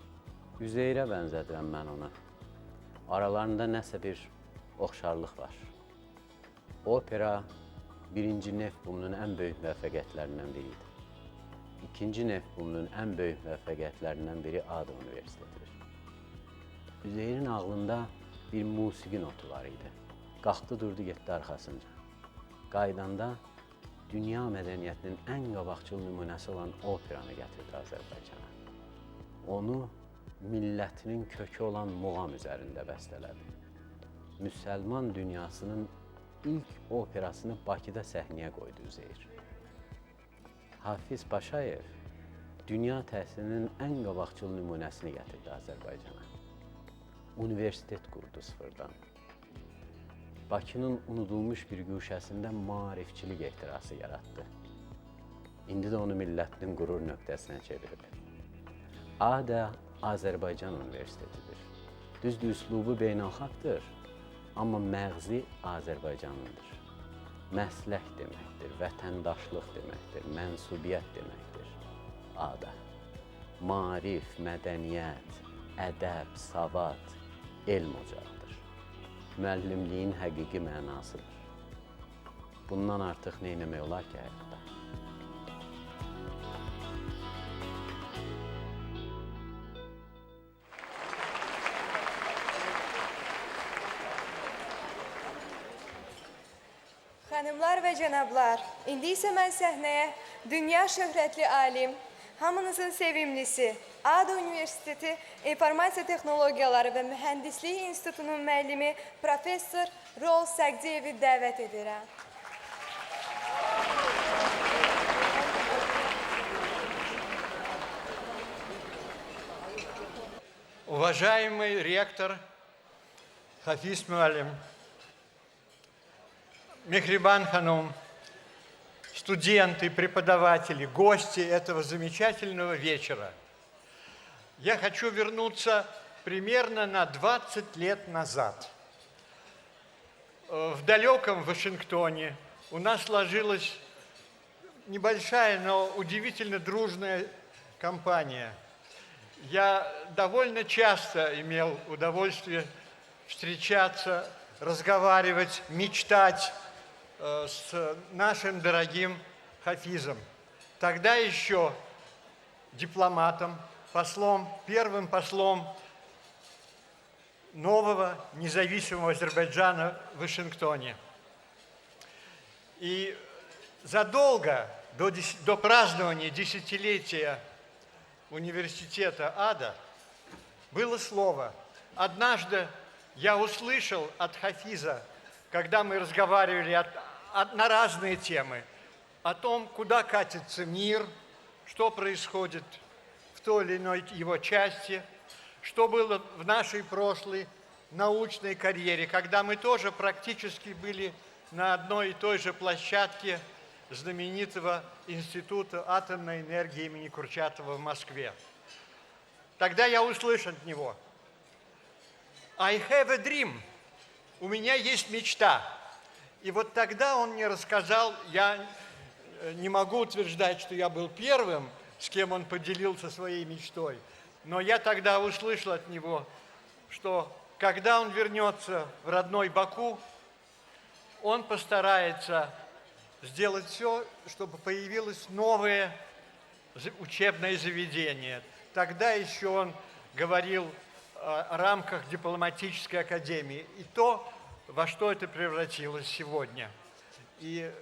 Üzeyrə bənzədirəm mən ona. Aralarında nəsə bir oxşarlıq var. Opera birinci neft bumunun ən böyük müvəffəqiyyətlərindən biridir. İkinci neft bumunun ən böyük müvəffəqiyyətlərindən biri ADA Universitetidir. Üzeyrin ağlında bir musiqi notu var idi. Qalxdı, durdu, getdi arxasınca. Qaydanda dünya mədəniyyətinin ən qabaqcıl nümunəsi olan operanı gətirdi Azərbaycana. Onu millətinin kökü olan muğam üzərində bəstələdi. Müsəlman dünyasının ilk operasını Bakıda səhnəyə qoydu Üzeyir. Hafiz Paşayev dünya təhsilinin ən qabaqcıl nümunəsini gətirdi Azərbaycana. Universitet qurdu sıfırdan. Bakının unudulmuş bir güşəsində maarifçilik ehtirası yaratdı. İndi də onu millətinin qürur nöqtəsinə çevirib. ADA Azərbaycan Universitetidir. Düzdür, üslubu beynəlxalqdır, amma məğzi Azərbaycanlıdır. Məslək deməkdir, vətəndaşlıq deməkdir, mənsubiyyət deməkdir. ADA. Maarif, mədəniyyət, ədəb, savad, elm ocağıdır. Müəllimliyin həqiqi mənasıdır. Bundan artıq nə etmək olar ki, həyatda? Xanımlar və cənablar, indi isə mən səhnəyə dünya şöhrətli alim, hamınızın sevimlisi, ADA Universiteti İnformasiya Texnologiyaları və Mühəndislik İnstitutunun müəllimi Professor Rol Səqdiyevi dəvət edirəm. Уважаемый ректор Хафиз Муалим, Мехрибан Ханум, студенты, преподаватели, гости этого замечательного вечера. Я хочу вернуться примерно на 20 лет назад. В далеком Вашингтоне у нас сложилась небольшая, но удивительно дружная компания. Я довольно часто имел удовольствие встречаться, разговаривать, мечтать с нашим дорогим Хафизом. Тогда еще дипломатом, послом, первым послом нового независимого Азербайджана в Вашингтоне. И задолго до празднования десятилетия университета АДА было слово. Однажды я услышал от Хафиза, когда мы разговаривали на разные темы, о том, куда катится мир, что происходит в в той или иной его части, что было в нашей прошлой научной карьере, когда мы тоже практически были на одной и той же площадке знаменитого Института атомной энергии имени Курчатова в Москве. Тогда я услышал от него: I have a dream. У меня есть мечта. И вот тогда он мне рассказал, я не могу утверждать, что я был первым, с кем он поделился своей мечтой, но я тогда услышал от него, что когда он вернется в родной Баку, он постарается сделать все, чтобы появилось новое учебное заведение. Тогда еще он говорил о рамках дипломатической академии. И то, во что это превратилось сегодня. И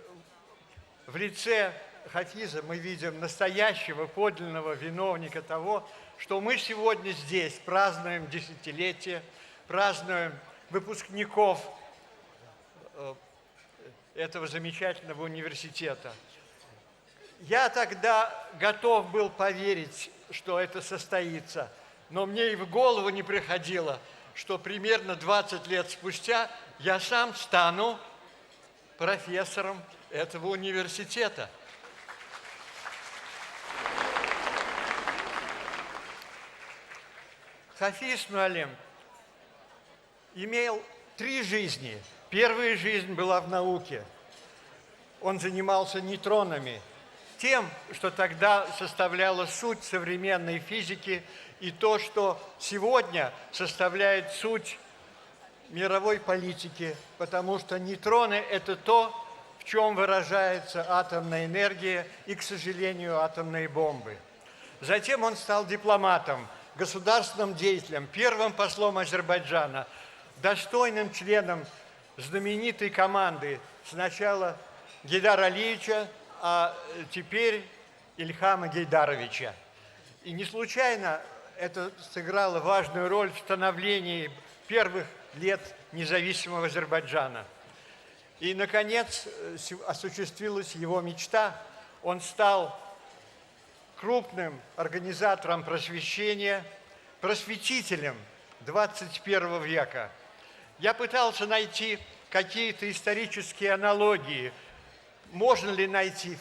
в лице Хафиза мы видим настоящего, подлинного виновника того, что мы сегодня здесь празднуем десятилетие, празднуем выпускников этого замечательного университета. Я тогда готов был поверить, что это состоится, но мне и в голову не приходило, что примерно 20 лет спустя я сам стану профессором этого университета. Хафиз Муалим имел 3 жизни. Первая жизнь была в науке. Он занимался нейтронами, тем, что тогда составляло суть современной физики и то, что сегодня составляет суть мировой политики, потому что нейтроны – это то, в чем выражается атомная энергия и, к сожалению, атомные бомбы. Затем он стал дипломатом, государственным деятелем, первым послом Азербайджана, достойным членом знаменитой команды сначала Гейдара Алиевича, а теперь Ильхама Гейдаровича. И не случайно это сыграло важную роль в становлении первых лет независимого Азербайджана. И, наконец, осуществилась его мечта. Он стал крупным организатором просвещения, просветителем 21 века. Я пытался найти какие-то исторические аналогии. Можно ли найти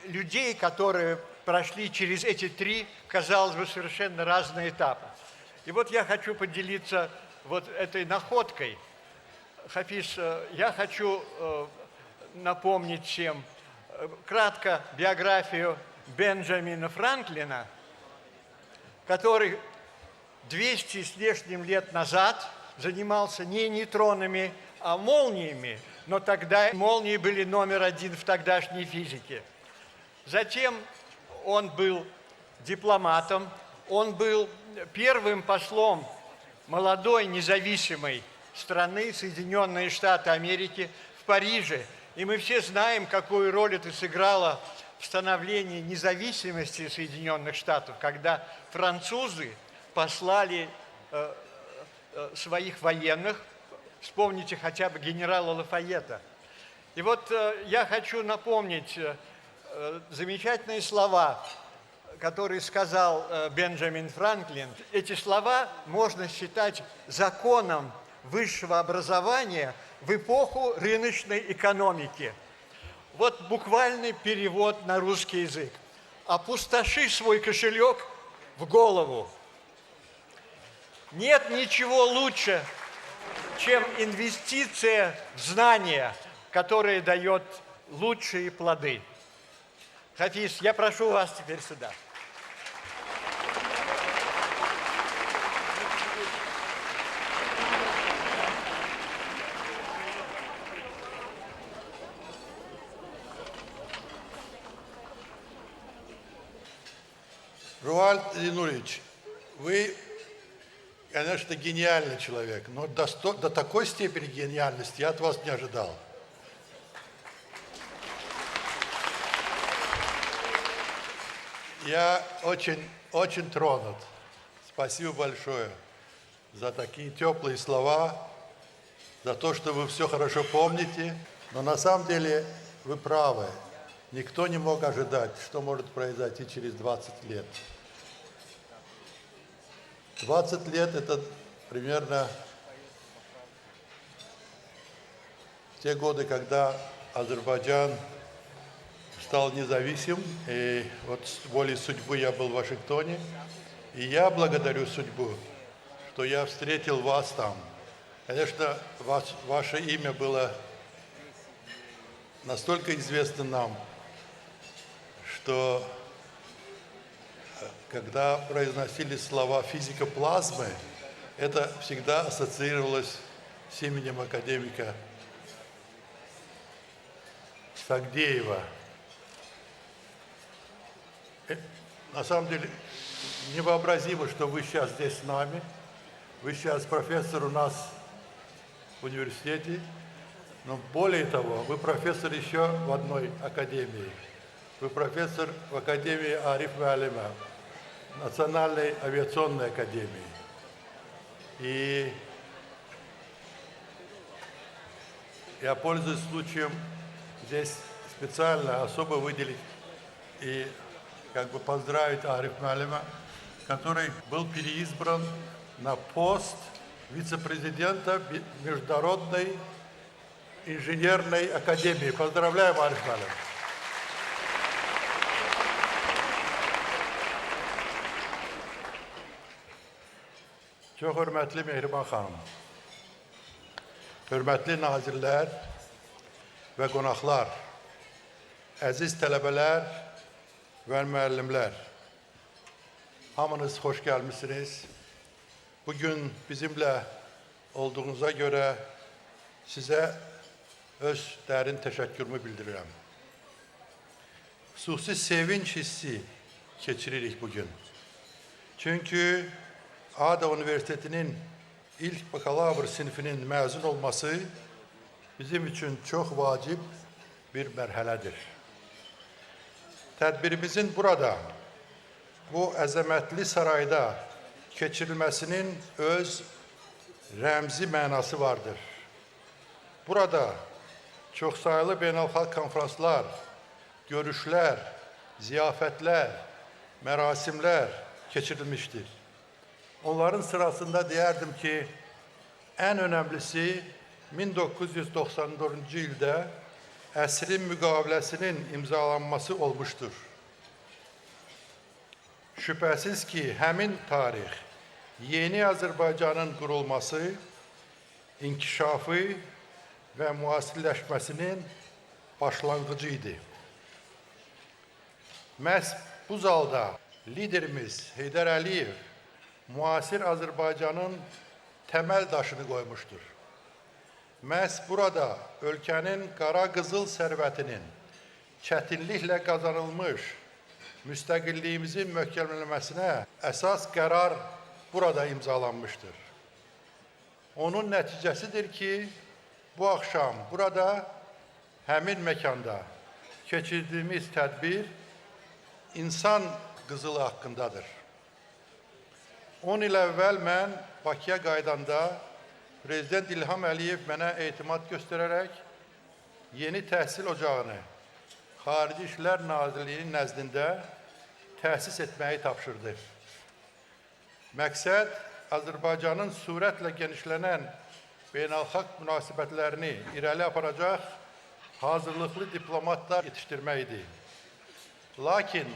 людей, которые прошли через эти 3, казалось бы, совершенно разные этапы. И вот я хочу поделиться вот этой находкой. Хафиз, я хочу напомнить всем кратко биографию Бенджамина Франклина, который 200 с лишним лет назад занимался не нейтронами, а молниями, но тогда молнии были номер 1 в тогдашней физике. Затем он был дипломатом, он был первым послом молодой независимой страны Соединенные Штаты Америки в Париже. И мы все знаем, какую роль это сыграло в становлении независимости Соединенных Штатов, когда французы послали своих военных, вспомните хотя бы генерала Лафайета. И вот я хочу напомнить замечательные слова, которые сказал Бенджамин Франклин. Эти слова можно считать законом высшего образования в эпоху рыночной экономики. Вот буквальный перевод на русский язык. Опустоши свой кошелек в голову. Нет ничего лучше, чем инвестиция в знания, которая дает лучшие плоды. Хафиз, я прошу вас теперь сюда. Руальд Ильнурович, вы, конечно, гениальный человек, но до такой степени гениальности я от вас не ожидал. Я очень тронут. Спасибо большое за такие теплые слова, за то, что вы все хорошо помните. Но на самом деле вы правы. Никто не мог ожидать, что может произойти через 20 лет. 20 лет – это примерно те годы, когда Азербайджан стал независим. И вот волей судьбы я был в Вашингтоне. И я благодарю судьбу, что я встретил вас там. Конечно, ваше имя было настолько известно нам, что когда произносили слова физика плазмы, это всегда ассоциировалось с именем академика Сагдеева. На самом деле невообразимо, что вы сейчас здесь с нами. Вы сейчас профессор у нас в университете, но более того, вы профессор еще в одной академии. Вы профессор в Академии Ариф Муалима, Национальной авиационной академии. И я пользуюсь случаем здесь специально особо выделить и как бы поздравить Ариф Муалима, который был переизбран на пост вице-президента Международной инженерной академии. Поздравляем, Ариф Муалим. Çox hörmətli Mehriban xanım, hörmətli nazirlər və qonaqlar, əziz tələbələr və müəllimlər, hamınız xoş gəlmişsiniz. Bugün bizimlə olduğunuza görə sizə öz dərin təşəkkürümü bildirirəm. Xüsusi sevinç hissi keçiririk bugün. Çünkü Ağda Üniversitesi'nin ilk bakalavr sınıfının mezun olması bizim için çok vacip bir merhaledir. Tədbirimizin burada, bu əzəmətli sarayda keçirilməsinin öz rəmzi mənası vardır. Burada çoxsaylı beynəlxalq konferanslar, görüşlər, ziyafətlər, mərasimlər keçirilmişdir. Onların sırasında deyərdim ki, en önemlisi 1994 ildə əsrin müqaviləsinin imzalanması olmuştur. Şübhəsiz ki, həmin tarix yeni Azərbaycanın qurulması, inkişafı və müasirləşməsinin başlanğıcı idi. Məhz bu zalda liderimiz Heydər Əliyev müasir Azərbaycanın temel daşını koymuştur. Məhz burada ölkənin qara qızıl sərvətinin çətinliklə qazanılmış müstəqilliyimizin möhkəmlənməsinə əsas qərar burada imzalanmışdır. Onun nəticəsidir ki, bu akşam burada həmin məkanda keçirdiyimiz tədbir insan qızılı haqqındadır. 10 il əvvəl mən Bakıya qaydanda Prezident İlham Əliyev mənə etimad göstərərək yeni təhsil ocağını Xarici İşlər Nazirliyinin nəzdində təsis etməyi tapşırdı. Məqsəd Azərbaycanın sürətlə genişlənən beynəlxalq münasibətlərini irəli aparacaq hazırlıqlı diplomatlar yetişdirmək idi. Lakin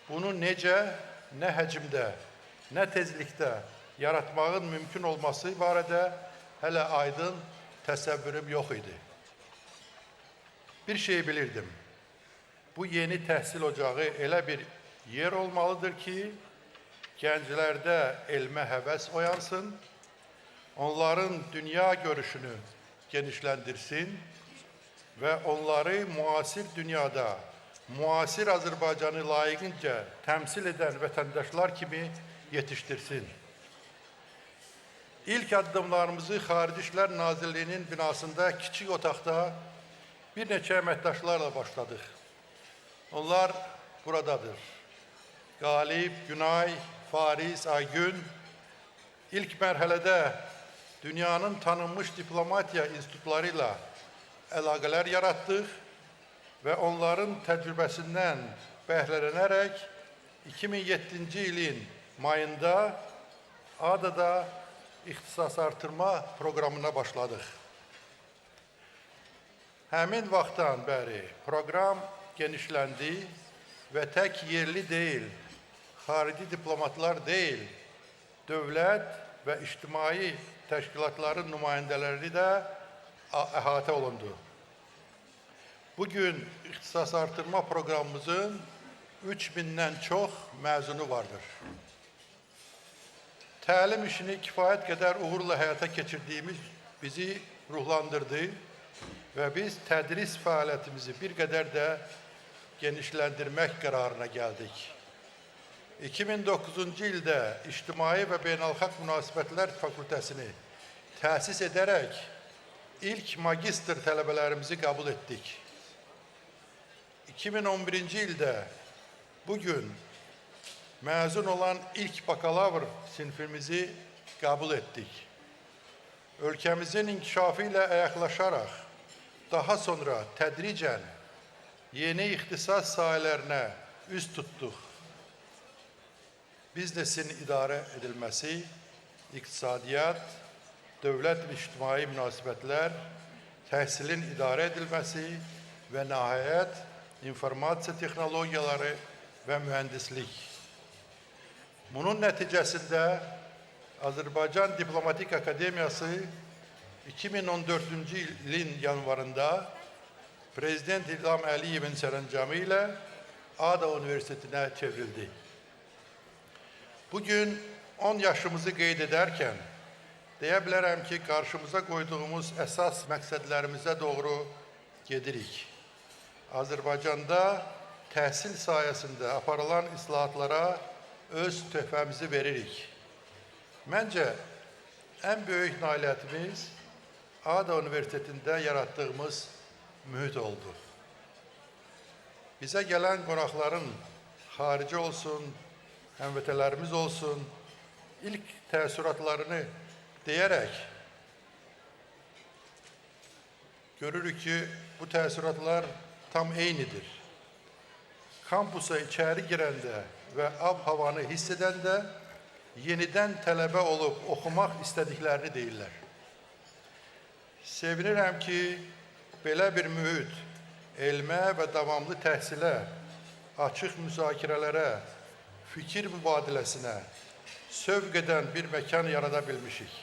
bunu necə, nə həcmdə, nə tezlikdə yaratmağın mümkün olması barədə hələ aydın təsəvvürüm yox idi. Bir şey bilirdim. Bu yeni təhsil ocağı elə bir yer olmalıdır ki, gənclərdə elmə həvəs oyansın, onların dünya görüşünü genişləndirsin və onları müasir dünyada, müasir Azərbaycanı layiqincə təmsil edən vətəndaşlar kimi yetiştirsin. İlk addımlarımızı Xarici İşlər Nazirliyinin binasında kiçik otaqda bir neçə əməkdaşlarla başladıq. Onlar buradadır. Qalib, Günay, Fariz, Aygün ilk mərhələdə dünyanın tanınmış diplomatiya institutlarıyla əlaqələr yaratdıq və onların təcrübəsindən bəhrələnərək 2007-ci ilin mayında ADA'da ixtisas artırma proqramına başladıq. Həmin vaxtdan bəri proqram genişləndi və tək yerli deyil, xarici diplomatlar deyil, dövlət və ictimai təşkilatların nümayəndələri də əhatə olundu. Bugün ixtisas artırma proqramımızın 3000-dən çox məzunu vardır. Təlim işini kifayət qədər uğurla həyata keçirdiyimiz bizi ruhlandırdı və biz tədris fəaliyyətimizi bir qədər də genişləndirmək qərarına gəldik. 2009-cu ildə İctimai və Beynəlxalq Münasibətlər Fakültəsini təsis edərək ilk magistr tələbələrimizi qəbul etdik. 2011-ci ildə bugün məzun olan ilk bakalavr sinfimizi qəbul etdik. Ölkəmizin inkişafı ilə ayaqlaşaraq, daha sonra tədricən yeni ixtisas sahələrinə üz tutduq. Biznesin idarə edilməsi, iqtisadiyyat, dövlət və ictimai münasibətlər, təhsilin idarə edilməsi və nəhayət informasiya texnologiyaları və mühəndislik. Bunun nəticəsində Azərbaycan Diplomatik Akademiyası 2014-cü ilin yanvarında Prezident İlham Əliyevin sərəncamı ilə ADA Universitetinə çevrildi. Bugün 10 yaşımızı qeyd edərkən, deyə bilərəm ki, qarşımıza qoyduğumuz əsas məqsədlərimizə doğru gedirik. Azərbaycanda təhsil sayəsində aparılan islahatlara öz töhfəmizi veririk. Məncə, ən böyük nailiyyətimiz ADA Universitetində yaratdığımız mühit oldu. Bizə gələn qonaqların xarici olsun, həmvətənlərimiz olsun, ilk təəssüratlarını deyərək görürük ki, bu təəssüratlar tam eynidir. Kampusa içəri girəndə və ab-havanı hiss edəndə yenidən tələbə olub oxumaq istədiklərini deyirlər. Sevinirəm ki, belə bir mühit elmə və davamlı təhsilə, açıq müzakirələrə, fikir mübadiləsinə sövq edən bir məkan yarada bilmişik.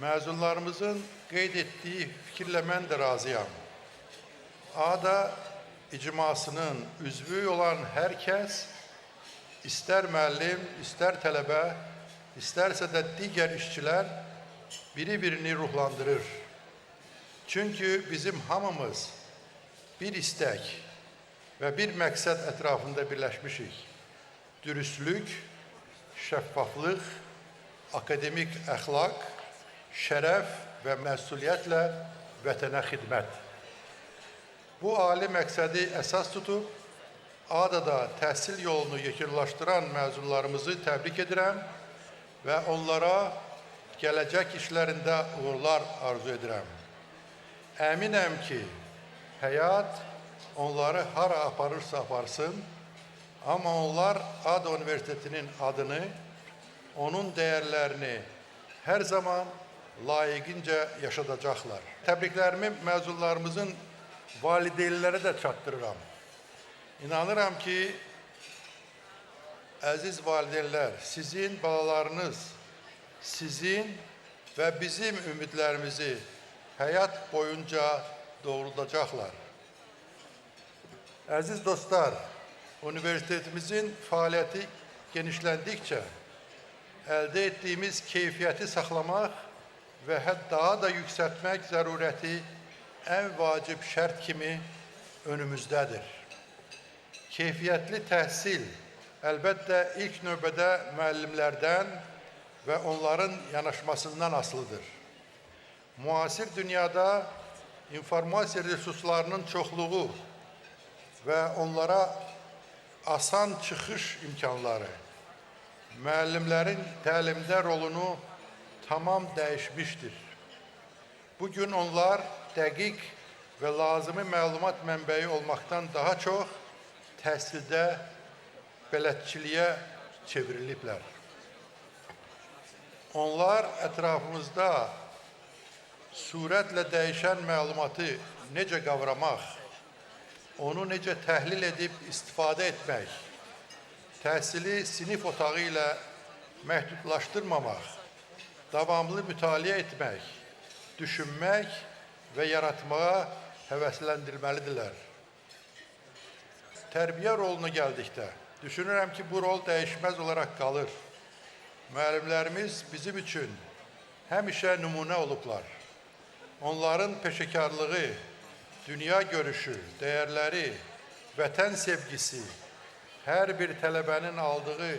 Məzunlarımızın qeyd etdiyi fikirlə mən də razıyam. ADA icmasının üzvü olan hər kəs, istər müəllim, istər tələbə, istərsə də digər işçilər biri-birini ruhlandırır. Çünki bizim hamımız bir istək və bir məqsəd ətrafında birləşmişik. Dürüstlük, şəffaflıq, akademik əxlaq, şərəf və məsuliyyətlə vətənə xidmət. Bu ali məqsədi əsas tutub, ADA-da təhsil yolunu yekunlaşdıran məzunlarımızı təbrik edirəm və onlara gələcək işlərində uğurlar arzu edirəm. Əminəm ki, həyat onları hara aparırsa aparsın, amma onlar ADA Universitetinin adını, onun dəyərlərini hər zaman layiqincə yaşadacaqlar. Təbriklərimi məzunlarımızın valideynlərə də çatdırıram. İnanıram ki, əziz valideynlər, sizin balalarınız, sizin və bizim ümidlərimizi həyat boyunca doğrulacaqlar. Əziz dostlar, universitetimizin fəaliyyəti genişləndikcə əldə etdiyimiz keyfiyyəti saxlamaq və hətta daha da yüksəltmək zərurəti ən vacib şərt kimi önümüzdədir. Keyfiyyətli təhsil əlbəttə ilk növbədə müəllimlərdən və onların yanaşmasından asılıdır. Müasir dünyada informasiya resurslarının çoxluğu və onlara asan çıxış imkanları müəllimlərin təlimdə rolunu tamam dəyişmişdir. Bugün onlar dəqiq və lazımi məlumat mənbəyi olmaqdan daha çox təhsildə bələdçiliyə çevriliblər. Onlar ətrafımızda sürətlə dəyişən məlumatı necə qavramaq, onu necə təhlil edib istifadə etmək, təhsili sinif otağı ilə məhdudlaşdırmamaq, davamlı mütaliə etmək, düşünmək və yaratmağa həvəsləndirməlidirlər. Tərbiyə roluna gəldikdə, düşünürəm ki, bu rol dəyişməz olaraq qalır. Müəllimlərimiz bizim üçün həmişə nümunə olublar. Onların peşəkarlığı, dünya görüşü, dəyərləri, vətən sevgisi hər bir tələbənin aldığı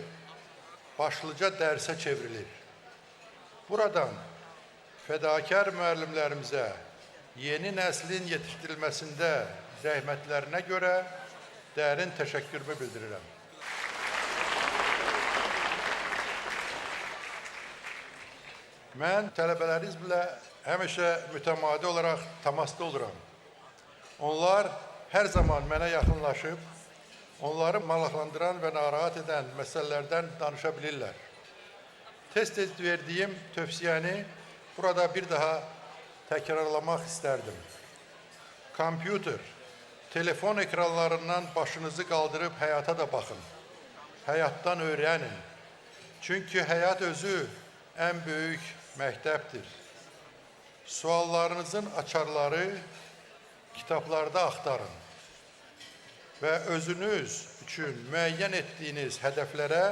başlıca dərsə çevrilir. Buradan fədakar müəllimlərimizə yeni nəslin yetişdirilməsində zəhmətlərinə görə dərin təşəkkürümü bildirirəm. Mən tələbələrimizlə həmişə mütəmadi olaraq təmasda oluram. Onlar hər zaman mənə yaxınlaşıb, onları maraqlandıran və narahat edən məsələlərdən danışa bilirlər. Tez-tez verdiyim tövsiyəni burada bir daha təkrarlamaq istərdim. Kompüter, telefon ekranlarından başınızı qaldırıb həyata da baxın. Həyatdan öyrənin. Çünki həyat özü ən böyük məktəbdir. Suallarınızın açarları kitablarda axtarın və özünüz üçün müəyyən etdiyiniz hədəflərə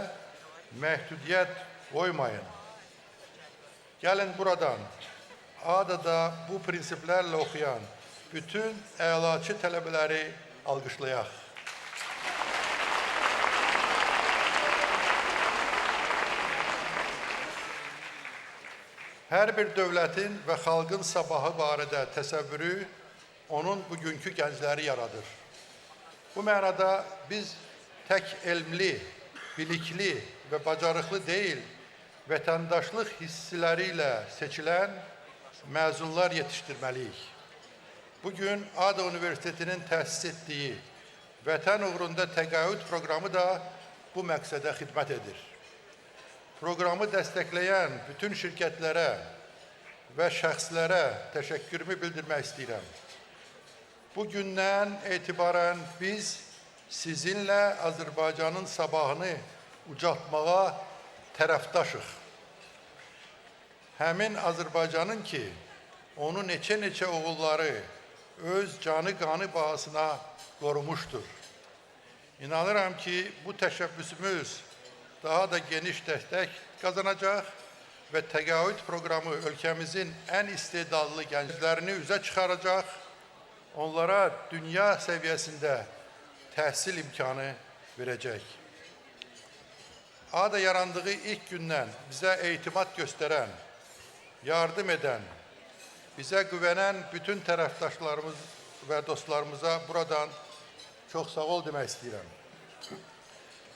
məhdudiyyət qoymayın. Gəlin buradan ADA-da bu prinsiplərlə oxuyan bütün əlaçı tələbələri alqışlayaq. Hər bir dövlətin və xalqın sabahı barədə təsəvvürü onun bugünkü gəncləri yaradır. Bu mənada biz tək elmli, bilikli və bacarıqlı deyil, vətəndaşlıq hissiləri ilə seçilən məzunlar yetişdirməliyik. Bugün ADA Universitetinin təsis etdiyi Vətən uğrunda təqaüd proqramı da bu məqsədə xidmət edir. Proqramı dəstəkləyən bütün şirkətlərə və şəxslərə təşəkkürümü bildirmək istəyirəm. Bugündən etibarən biz sizinlə Azərbaycanın sabahını ucaltmağa tərəfdaşıq. Həmin Azərbaycanın ki, onu neçə-neçə oğulları öz canı qanı bahasına qorumuşdur. İnanıram ki, bu təşəbbüsümüz daha da geniş dəstək qazanacaq və təqaüd proqramı ölkəmizin ən istedadlı gənclərini üzə çıxaracaq, onlara dünya səviyyəsində təhsil imkanı verəcək. ADA yarandığı ilk gündən bizə etimad göstərən, yardım edən, bizə güvənən bütün tərəfdaşlarımız və dostlarımıza buradan çox sağ ol demək istəyirəm.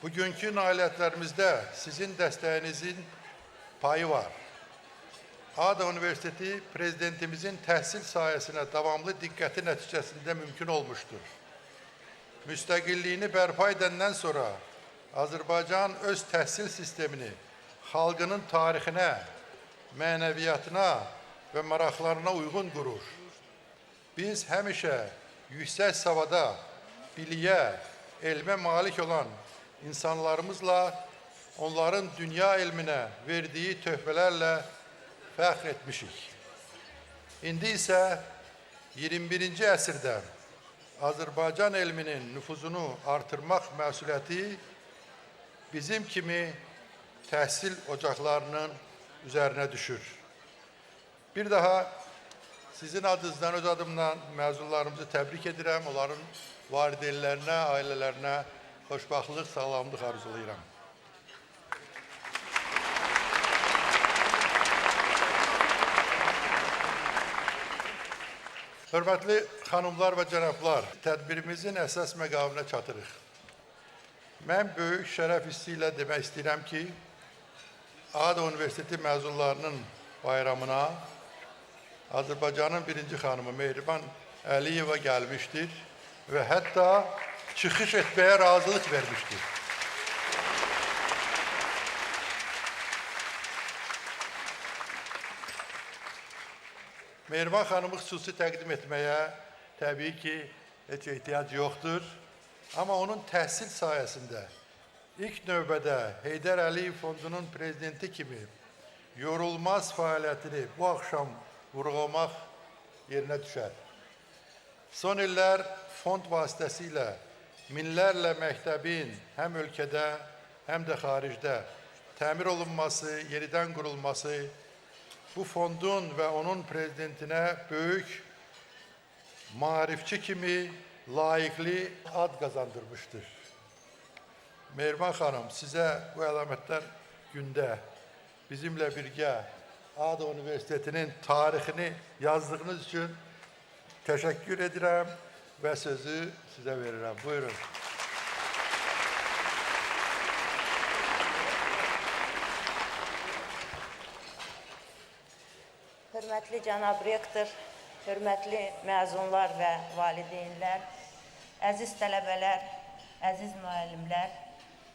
Bugünkü nailiyyətlərimizdə sizin dəstəyinizin payı var. ADA Universiteti prezidentimizin təhsil sahəsinə davamlı diqqəti nəticəsində mümkün olmuşdur. Müstəqilliyini bərpa edəndən sonra Azərbaycan öz təhsil sistemini xalqının tarixinə, mənəviyyatına və maraqlarına uyğun qurur. Biz həmişə yüksək savada, biliyə, elmə malik olan insanlarımızla onların dünya elminə verdiyi töhfələrlə fəxr etmişik. İndi isə 21-ci əsrdə Azərbaycan elminin nüfuzunu artırmaq məsuliyyəti bizim kimi təhsil ocaqlarının üzərinə düşür. Bir daha sizin adınızdan, öz adımdan məzunlarımızı təbrik edirəm. Onların valideynlərinə, ailələrinə xoşbaxtlıq, sağlamlıq arzulayıram. Hörmətli xanımlar və cənablar, tədbirimizin əsas məqamına çatırıq. Mən böyük şərəf hissi ilə demək istəyirəm ki, ADA Universiteti məzunlarının bayramına Azərbaycanın birinci xanımı Mehriban Əliyeva gəlmişdir və hətta çıxış etməyə razılıq vermişdir. Mehriban xanımı xüsusi təqdim etməyə təbii ki, heç ehtiyac yoxdur. Amma onun təhsil sayəsində ilk növbədə Heydər Əliyev Fondunun prezidenti kimi yorulmaz fəaliyyətini bu axşam vurğulamaq yerinə düşər. Son illər fond vasitəsilə minlərlə məktəbin həm ölkədə, həm də xaricdə təmir olunması, yenidən qurulması bu fondun və onun prezidentinə böyük maarifçi kimi layiqli ad qazandırmışdır. Mehriban xanım, sizə bu əlamətlər gündə bizimlə birgə ADA Universitetinin tarixini yazdığınız üçün təşəkkür edirəm və sözü sizə verirəm. Buyurun. Hörmətli cənab rektor, hörmətli məzunlar və valideynlər, əziz tələbələr, əziz müəllimlər,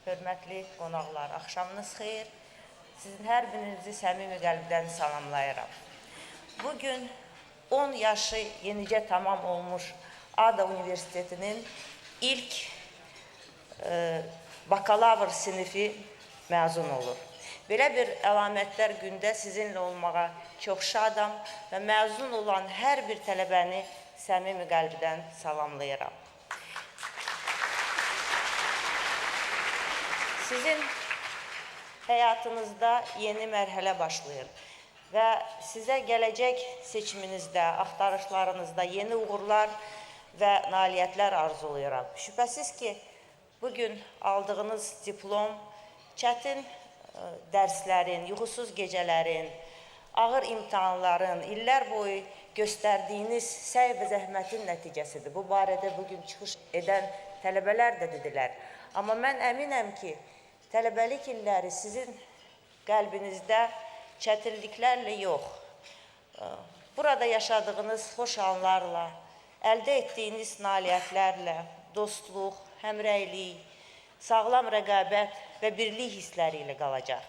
hörmətli qonaqlar, axşamınız xeyir. Sizin hər birinizi səmimi qəlbdən salamlayıram. Bugün 10 yaşı yenicə tamam olmuş ADA Universitetinin ilk bakalavr sinifi məzun olur. Belə bir əlamətlər gündə sizinlə olmağa çox şadam və məzun olan hər bir tələbəni səmimi qəlbdən salamlayıram. Sizin həyatınızda yeni mərhələ başlayır və sizə gələcək seçiminizdə, axtarışlarınızda yeni uğurlar və nailiyyətlər arzulayıram. Şübhəsiz ki, bugün aldığınız diplom çətin dərslərin, yuxusuz gecələrin, ağır imtahanların, illər boyu göstərdiyiniz səy və zəhmətin nəticəsidir. Bu barədə bugün çıxış edən tələbələr də dedilər. Amma mən əminəm ki, tələbəlik illəri sizin qəlbinizdə çətinliklərlə yox, burada yaşadığınız xoş anlarla, əldə etdiyiniz nailiyyətlərlə, dostluq, həmrəylik, sağlam rəqabət və birlik hissləri ilə qalacaq.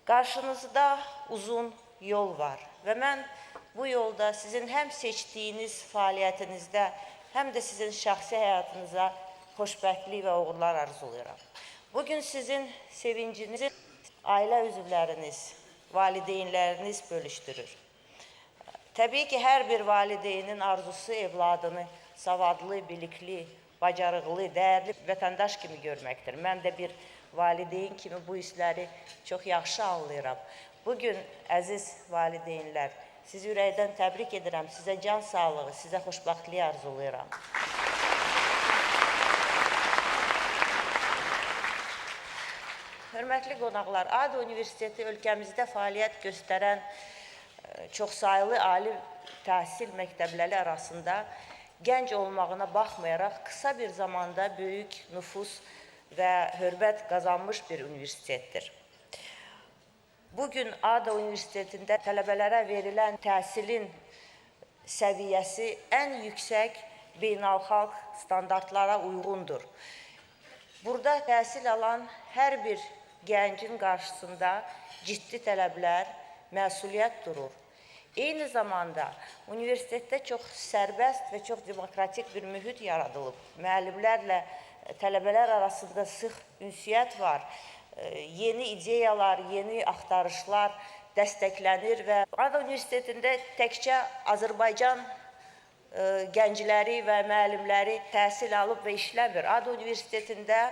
Qarşınızda uzun yol var və mən bu yolda sizin həm seçdiyiniz fəaliyyətinizdə, həm də sizin şəxsi həyatınıza xoşbəxtlik və uğurlar arzulayıram. Bugün sizin sevincinizi ailə üzvləriniz, valideynləriniz bölüşdürür. Təbii ki, hər bir valideynin arzusu evladını savadlı, bilikli, bacarıqlı, dəyərli vətəndaş kimi görməkdir. Mən də bir valideyn kimi bu hissləri çox yaxşı anlayıram. Bugün, əziz valideynlər, sizi ürəkdən təbrik edirəm, sizə can sağlığı, sizə xoşbəxtlik arzulayıram. Hörmətli qonaqlar, ADA Universiteti ölkəmizdə fəaliyyət göstərən çoxsaylı ali təhsil məktəbləri arasında gənc olmağına baxmayaraq qısa bir zamanda böyük nüfus və hörmət qazanmış bir universitetdir. Bugün ADA Universitetində tələbələrə verilən təhsilin səviyyəsi ən yüksək beynəlxalq standartlara uyğundur. Burada təhsil alan hər bir gəncin qarşısında ciddi tələblər, məsuliyyət durur. Eyni zamanda universitetdə çox sərbəst və çox demokratik bir mühit yaradılıb. Müəllimlərlə tələbələr arasında sıx ünsiyyət var. Yeni ideyalar, yeni axtarışlar dəstəklənir və ADA Universitetində təkcə Azərbaycan gəncləri və müəllimləri təhsil alıb və işləmir. ADA Universitetində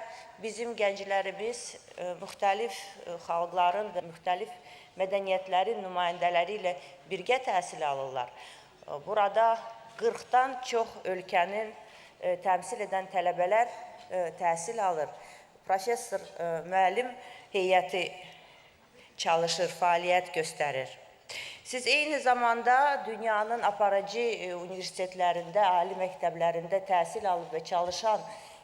bizim gənclərimiz müxtəlif xalqların və müxtəlif mədəniyyətlərin nümayəndələri ilə birgə təhsil alırlar. Burada 40-dan çox ölkənin təmsil edən tələbələr təhsil alır. Professor, müəllim heyəti çalışır, fəaliyyət göstərir. Siz eyni zamanda dünyanın aparıcı universitetlərində, ali məktəblərində təhsil alıb və çalışan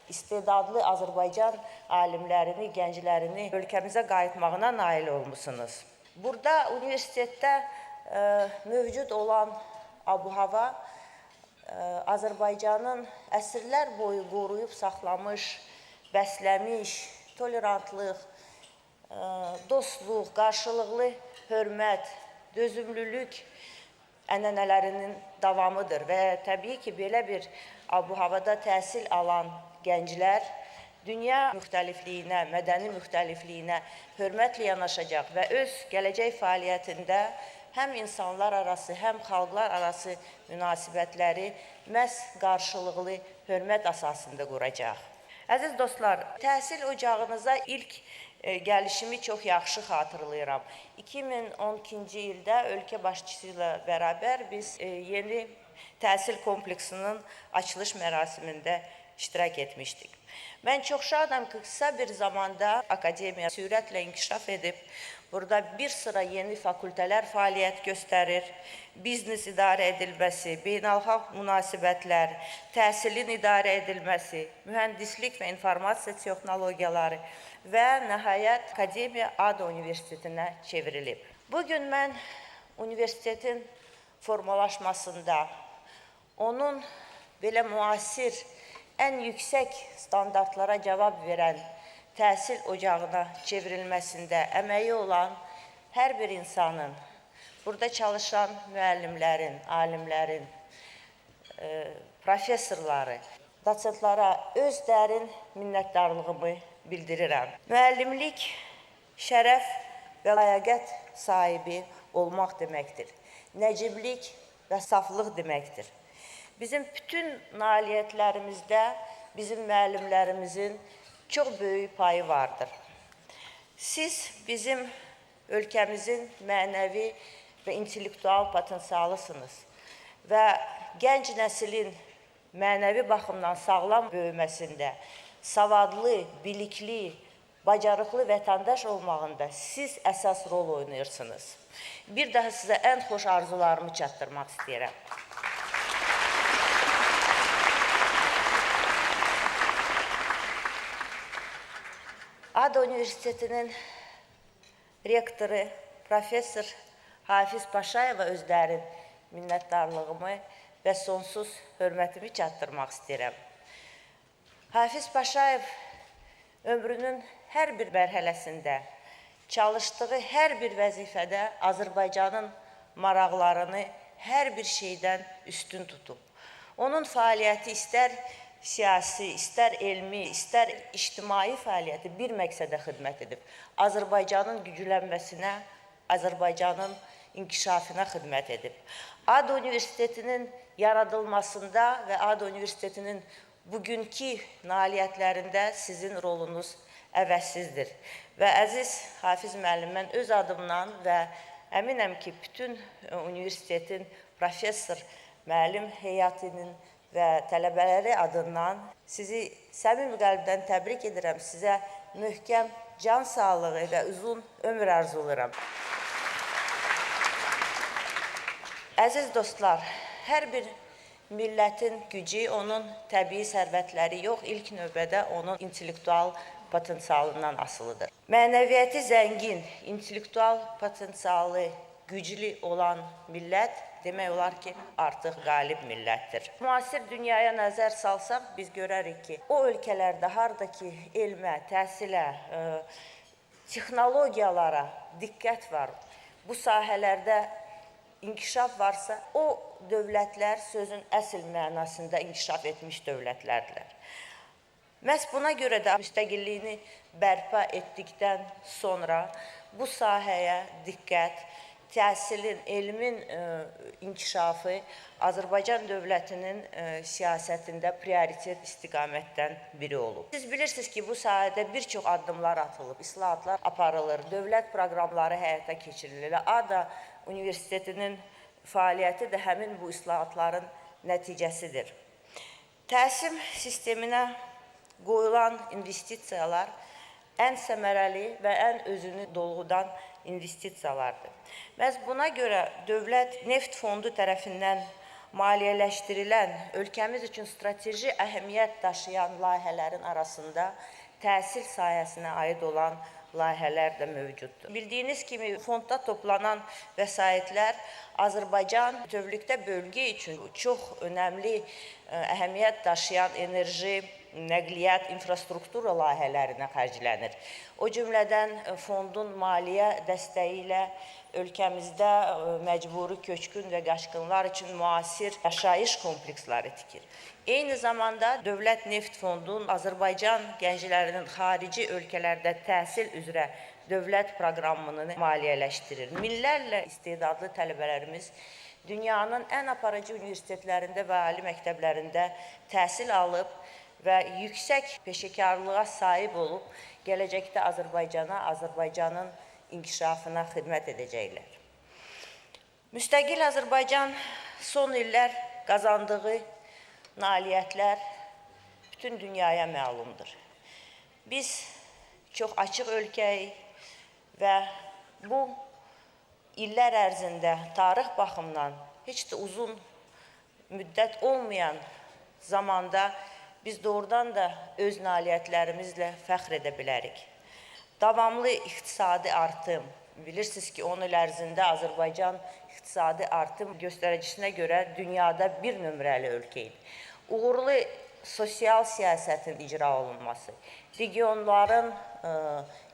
istedadlı Azərbaycan alimlərini, gənclərini ölkəmizə qayıtmağına nail olmusunuz. Burada universitetdə mövcud olan abu-hava Azərbaycanın əsrlər boyu qoruyub saxlamış, bəsləmiş, tolerantlıq, dostluq, qarşılıqlı hörmət, dözümlülük ənənələrinin davamıdır və təbii ki, belə bir abu-havada təhsil alan gənclər dünya müxtəlifliyinə, mədəni müxtəlifliyinə hörmətlə yanaşacaq və öz gələcək fəaliyyətində həm insanlar arası, həm xalqlar arası münasibətləri məhz qarşılıqlı hörmət əsasında quracaq. Əziz dostlar, təhsil ocağınıza ilk gəlişimi çox yaxşı xatırlayıram. 2012-ci ildə ölkə başçısı ilə bərabər biz yeni təhsil kompleksinin açılış mərasimində iştirak etmişdik. Mən çox şadam ki, qısa bir zamanda akademiya sürətlə inkişaf edib, burada bir sıra yeni fakültələr fəaliyyət göstərir, biznes idarə edilməsi, beynəlxalq münasibətlər, təhsilin idarə edilməsi, mühəndislik və informasiya texnologiyaları və nəhayət Akademiya ADA Universitetinə çevrilib. Bugün mən universitetin formalaşmasında, onun belə müasir, ən yüksək standartlara cavab verən təhsil ocağına çevrilməsində əməyi olan hər bir insanın, burada çalışan müəllimlərin, alimlərin, professorları, doçentlara öz dərin minnətdarlığımı bildirirəm. Müəllimlik şərəf və ləyaqət sahibi olmaq deməkdir. Nəciblik və saflıq deməkdir. Bizim bütün nailiyyətlərimizdə bizim müəllimlərimizin çox böyük payı vardır. Siz bizim ölkəmizin mənəvi və intellektual potensialısınız və gənc nəslin mənəvi baxımdan sağlam böyüməsində, savadlı, bilikli, bacarıqlı vətəndaş olmağında siz əsas rol oynayırsınız. Bir daha sizə ən xoş arzularımı çatdırmaq istəyirəm. ADA Universitetinin rektoru, professor Hafiz Paşayeva özlərin minnətdarlığımı və sonsuz hörmətimi çatdırmaq istəyirəm. Hafiz Paşayev ömrünün hər bir mərhələsində, çalışdığı hər bir vəzifədə Azərbaycanın maraqlarını hər bir şeydən üstün tutub. Onun fəaliyyəti istər siyasi, istər elmi, istər ictimai fəaliyyəti bir məqsədə xidmət edib. Azərbaycanın güclənməsinə, Azərbaycanın inkişafına xidmət edib. ADA Universitetinin yaradılmasında və ADA Universitetinin bugünkü nailiyyətlərində sizin rolunuz əvəzsizdir. Və əziz Hafiz müəllim, mən öz adımdan və əminəm ki, bütün universitetin professor, müəllim heyətinin və tələbələri adından sizi səmimi qəlbdən təbrik edirəm. Sizə möhkəm can sağlığı və uzun ömür arzuluram. Əziz dostlar, hər bir millətin gücü onun təbii sərvətləri yox, ilk növbədə onun intellektual potensialından asılıdır. Mənəviyyəti zəngin, intellektual potensialı güclü olan millət demək olar ki, artıq qalib millətdir. Müasir dünyaya nəzər salsaq, biz görərik ki, o ölkələrdə harda ki, elmə, təhsilə, texnologiyalara diqqət var, bu sahələrdə inkişaf varsa, o dövlətlər sözün əsl mənasında inkişaf etmiş dövlətlərdirlər. Məhz buna görə də müstəqilliyini bərpa etdikdən sonra bu sahəyə diqqət, təhsilin, elmin inkişafı Azərbaycan dövlətinin siyasətində prioritet istiqamətdən biri olub. Siz bilirsiniz ki, bu sahədə bir çox addımlar atılıb, islahatlar aparılır, dövlət proqramları həyata keçirilir. ADA Universitetinin fəaliyyəti də həmin bu islahatların nəticəsidir. Təhsil sisteminə qoyulan investisiyalar ən səmərəli və ən özünü dolğudan investisiyalardır. Məhz buna görə Dövlət Neft Fondu tərəfindən maliyyələşdirilən, ölkəmiz üçün strateji əhəmiyyət daşıyan layihələrin arasında təhsil sahəsinə aid olan layihələr də mövcuddur. Bildiyiniz kimi, fondda toplanan vəsaitlər Azərbaycan bütövlükdə bölgə üçün çox önəmli əhəmiyyət daşıyan enerji nəqliyyat, infrastruktura layihələrinə xərclənir. O cümlədən fondun maliyyə dəstəyi ilə ölkəmizdə məcburi köçkün və qaçqınlar üçün müasir yaşayış kompleksləri tikir. Eyni zamanda Dövlət Neft Fondunun Azərbaycan gənclərinin xarici ölkələrdə təhsil üzrə dövlət proqramını maliyyələşdirir. Minlərlə istedadlı tələbələrimiz dünyanın ən aparıcı universitetlərində və ali məktəblərində təhsil alıb və yüksək peşəkarlığa sahib olub, gələcəkdə Azərbaycana, Azərbaycanın inkişafına xidmət edəcəklər. Müstəqil Azərbaycan son illər qazandığı nailiyyətlər bütün dünyaya məlumdur. Biz çox açıq ölkəyik və bu illər ərzində tarix baxımından heç də uzun müddət olmayan zamanda biz doğrudan da öz nailiyyətlərimizlə fəxr edə bilərik. Davamlı iqtisadi artım, bilirsiniz ki, 10 il ərzində Azərbaycan iqtisadi artım göstəricinə görə dünyada bir nömrəli ölkə idi. Uğurlu sosial siyasətin icra olunması, regionların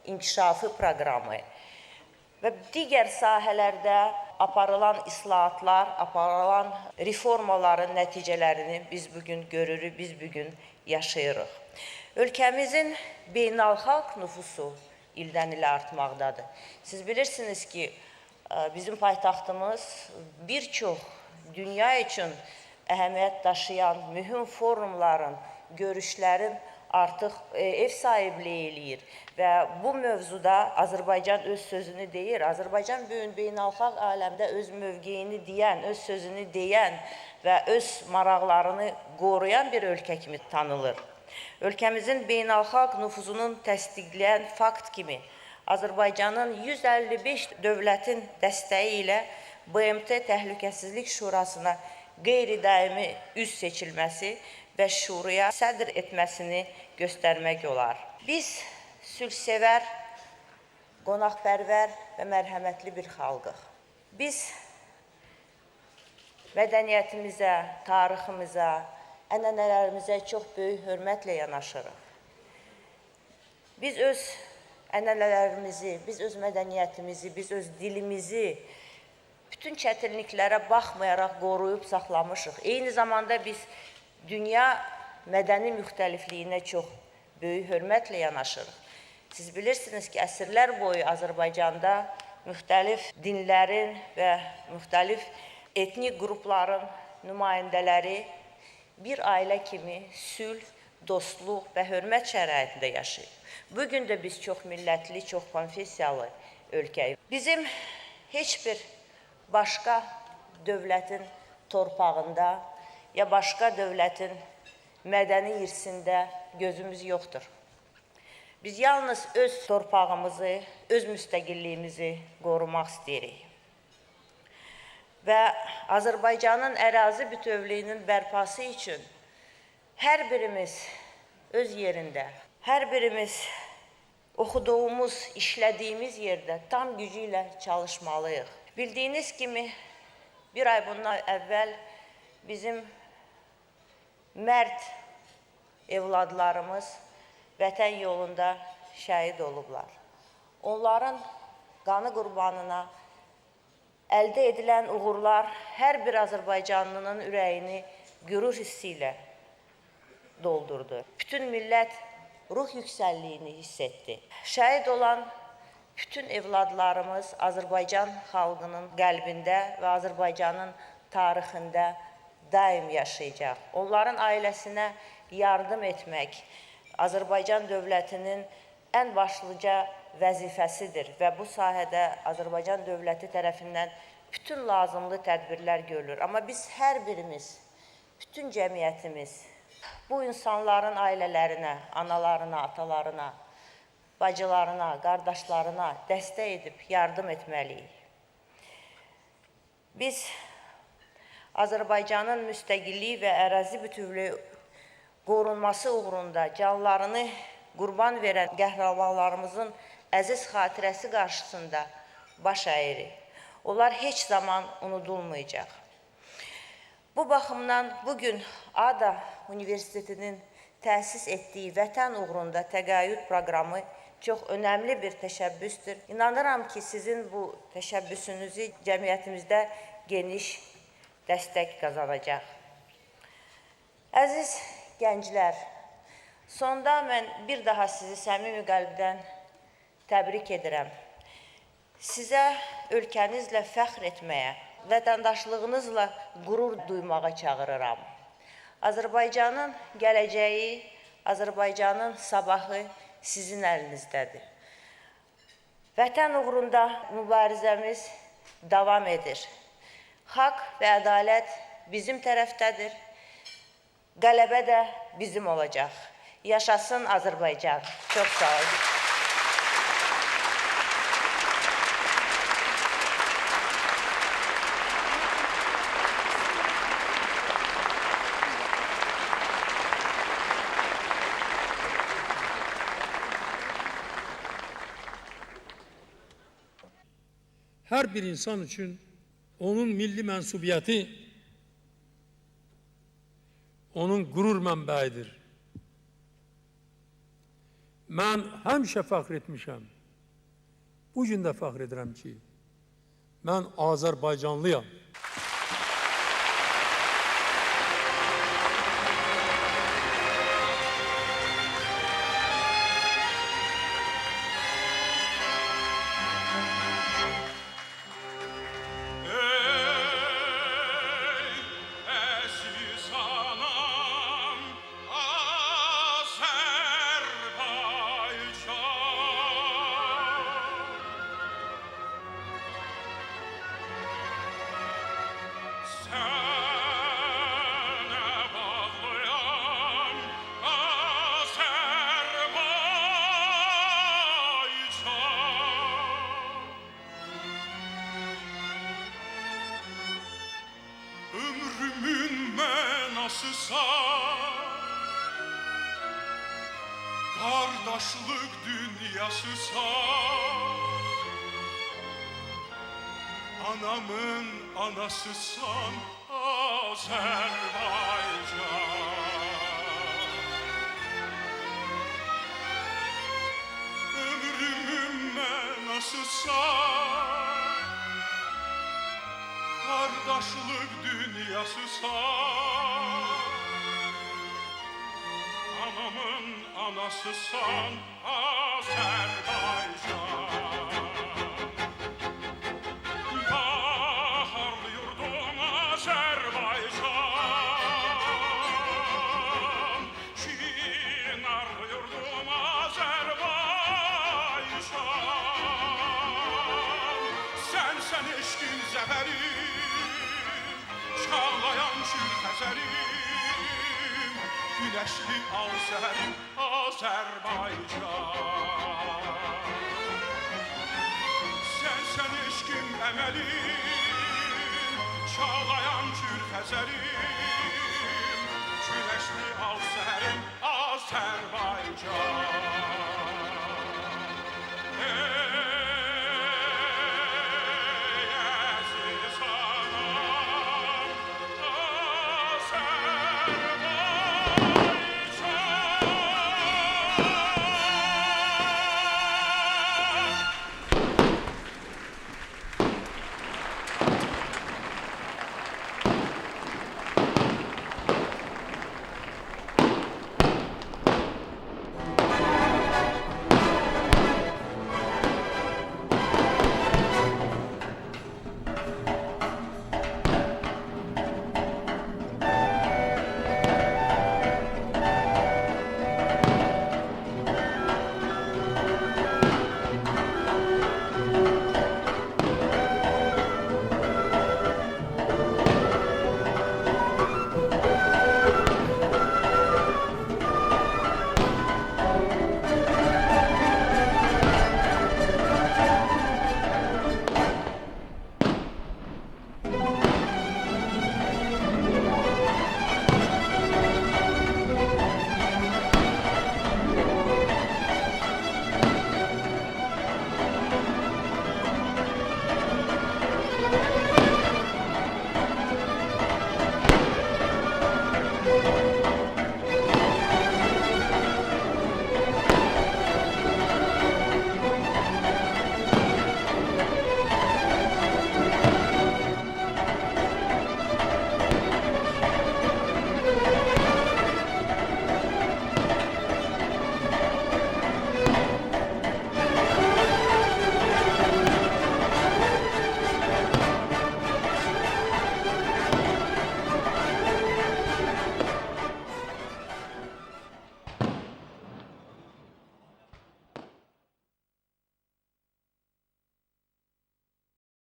inkişafı proqramı və digər sahələrdə aparılan islahatlar, aparılan reformaların nəticələrini biz bugün görürük, biz bugün yaşayırıq. Ölkəmizin beynəlxalq nüfusu ildən ilə artmaqdadır. Siz bilirsiniz ki, bizim paytaxtımız bir çox dünya üçün əhəmiyyət daşıyan mühüm forumların, görüşlərin artıq ev sahibliyi eləyir və bu mövzuda Azərbaycan öz sözünü deyir. Azərbaycan beynəlxalq aləmdə öz mövqeyini deyən, öz sözünü deyən və öz maraqlarını qoruyan bir ölkə kimi tanınır. Ölkəmizin beynəlxalq nüfuzunun təsdiqləyən fakt kimi Azərbaycanın 155 dövlətin dəstəyi ilə BMT Təhlükəsizlik Şurasına qeyri-daimi üz seçilməsi və şuraya sədr etməsini göstərmək olar. Biz sülhsevər, qonaqpərvər və mərhəmətli bir xalqıq. Biz mədəniyyətimizə, tariximizə, ənənələrimizə çox böyük hörmətlə yanaşırıq. Biz öz ənənələrimizi, biz öz mədəniyyətimizi, biz öz dilimizi bütün çətinliklərə baxmayaraq qoruyub saxlamışıq. Eyni zamanda biz dünya mədəni müxtəlifliyinə çox böyük hörmətlə yanaşırıq. Siz bilirsiniz ki, əsrlər boyu Azərbaycanda müxtəlif dinlərin və müxtəlif etnik qrupların nümayəndələri bir ailə kimi sülh, dostluq və hörmət şəraitində yaşayır. Bugün də biz çox millətli, çox konfessiyalı ölkəyik. Bizim heç bir başqa dövlətin torpağında ya başqa dövlətin mədəni irsində gözümüz yoxdur. Biz yalnız öz torpağımızı, öz müstəqilliyimizi qorumaq istəyirik. Və Azərbaycanın ərazi bütövlüyünün bərpası üçün hər birimiz öz yerində, hər birimiz oxuduğumuz, işlədiyimiz yerdə tam gücü ilə çalışmalıyıq. Bildiyiniz kimi, bir ay bundan əvvəl bizim mərd evladlarımız vətən yolunda şəhid olublar. Onların qanı qurbanına əldə edilən uğurlar hər bir Azərbaycanlının ürəyini qürur hissi ilə doldurdu. Bütün millət ruh yüksəlliyini hiss etdi. Şəhid olan bütün evladlarımız Azərbaycan xalqının qəlbində və Azərbaycanın tarixində daim yaşayacaq. Onların ailəsinə yardım etmək Azərbaycan dövlətinin ən başlıca vəzifəsidir və bu sahədə Azərbaycan dövləti tərəfindən bütün lazımlı tədbirlər görülür. Amma biz hər birimiz, bütün cəmiyyətimiz bu insanların ailələrinə, analarına, atalarına, bacılarına, qardaşlarına dəstək edib yardım etməliyik. Biz Azərbaycanın müstəqilliyi və ərazi bütövlüyü qorunması uğrunda canlarını qurban verən qəhrəmanlarımızın əziz xatirəsi qarşısında baş əyirik. Onlar heç zaman unudulmayacaq. Bu baxımdan bugün ADA Universitetinin təsis etdiyi Vətən uğrunda təqaüd proqramı çox önəmli bir təşəbbüsdür. İnanıram ki, sizin bu təşəbbüsünüzü cəmiyyətimizdə geniş dəstək qazanacaq. Əziz gənclər, sonda mən bir daha sizi səmimi qəlbdən təbrik edirəm. Sizə ölkənizlə fəxr etməyə, vətəndaşlığınızla qürur duymağa çağırıram. Azərbaycanın gələcəyi, Azərbaycanın sabahı sizin əlinizdədir. Vətən uğrunda mübarizəmiz davam edir. Haqq və ədalət bizim tərəfdədir. Qələbə də bizim olacaq. Yaşasın Azərbaycan. Çox sağ olun. Hər bir insan üçün onun milli mənsubiyyəti onun qürur mənbəyidir. Mən həmişə fəxr etmişəm. Bu gün də fəxr edirəm ki, mən Azərbaycanlıyam. Qardaşlıq dünyasısa, anamın anasısan Azərbaycan. Ömrümün mənasısan, qardaşlıq dünyasısan, anamın anasısan Azərbaycan. Baharlı yurdum Azərbaycan, çinarlı yurdum Azərbaycan. Sənsən eşqin zəfərim, çağlayan şür xəzərim, güneşli al səhərim Azərbaycan. Sənsən eşqim əməlim, çağlayan cür xəzərim, güneşli al səhərim Azərbaycan.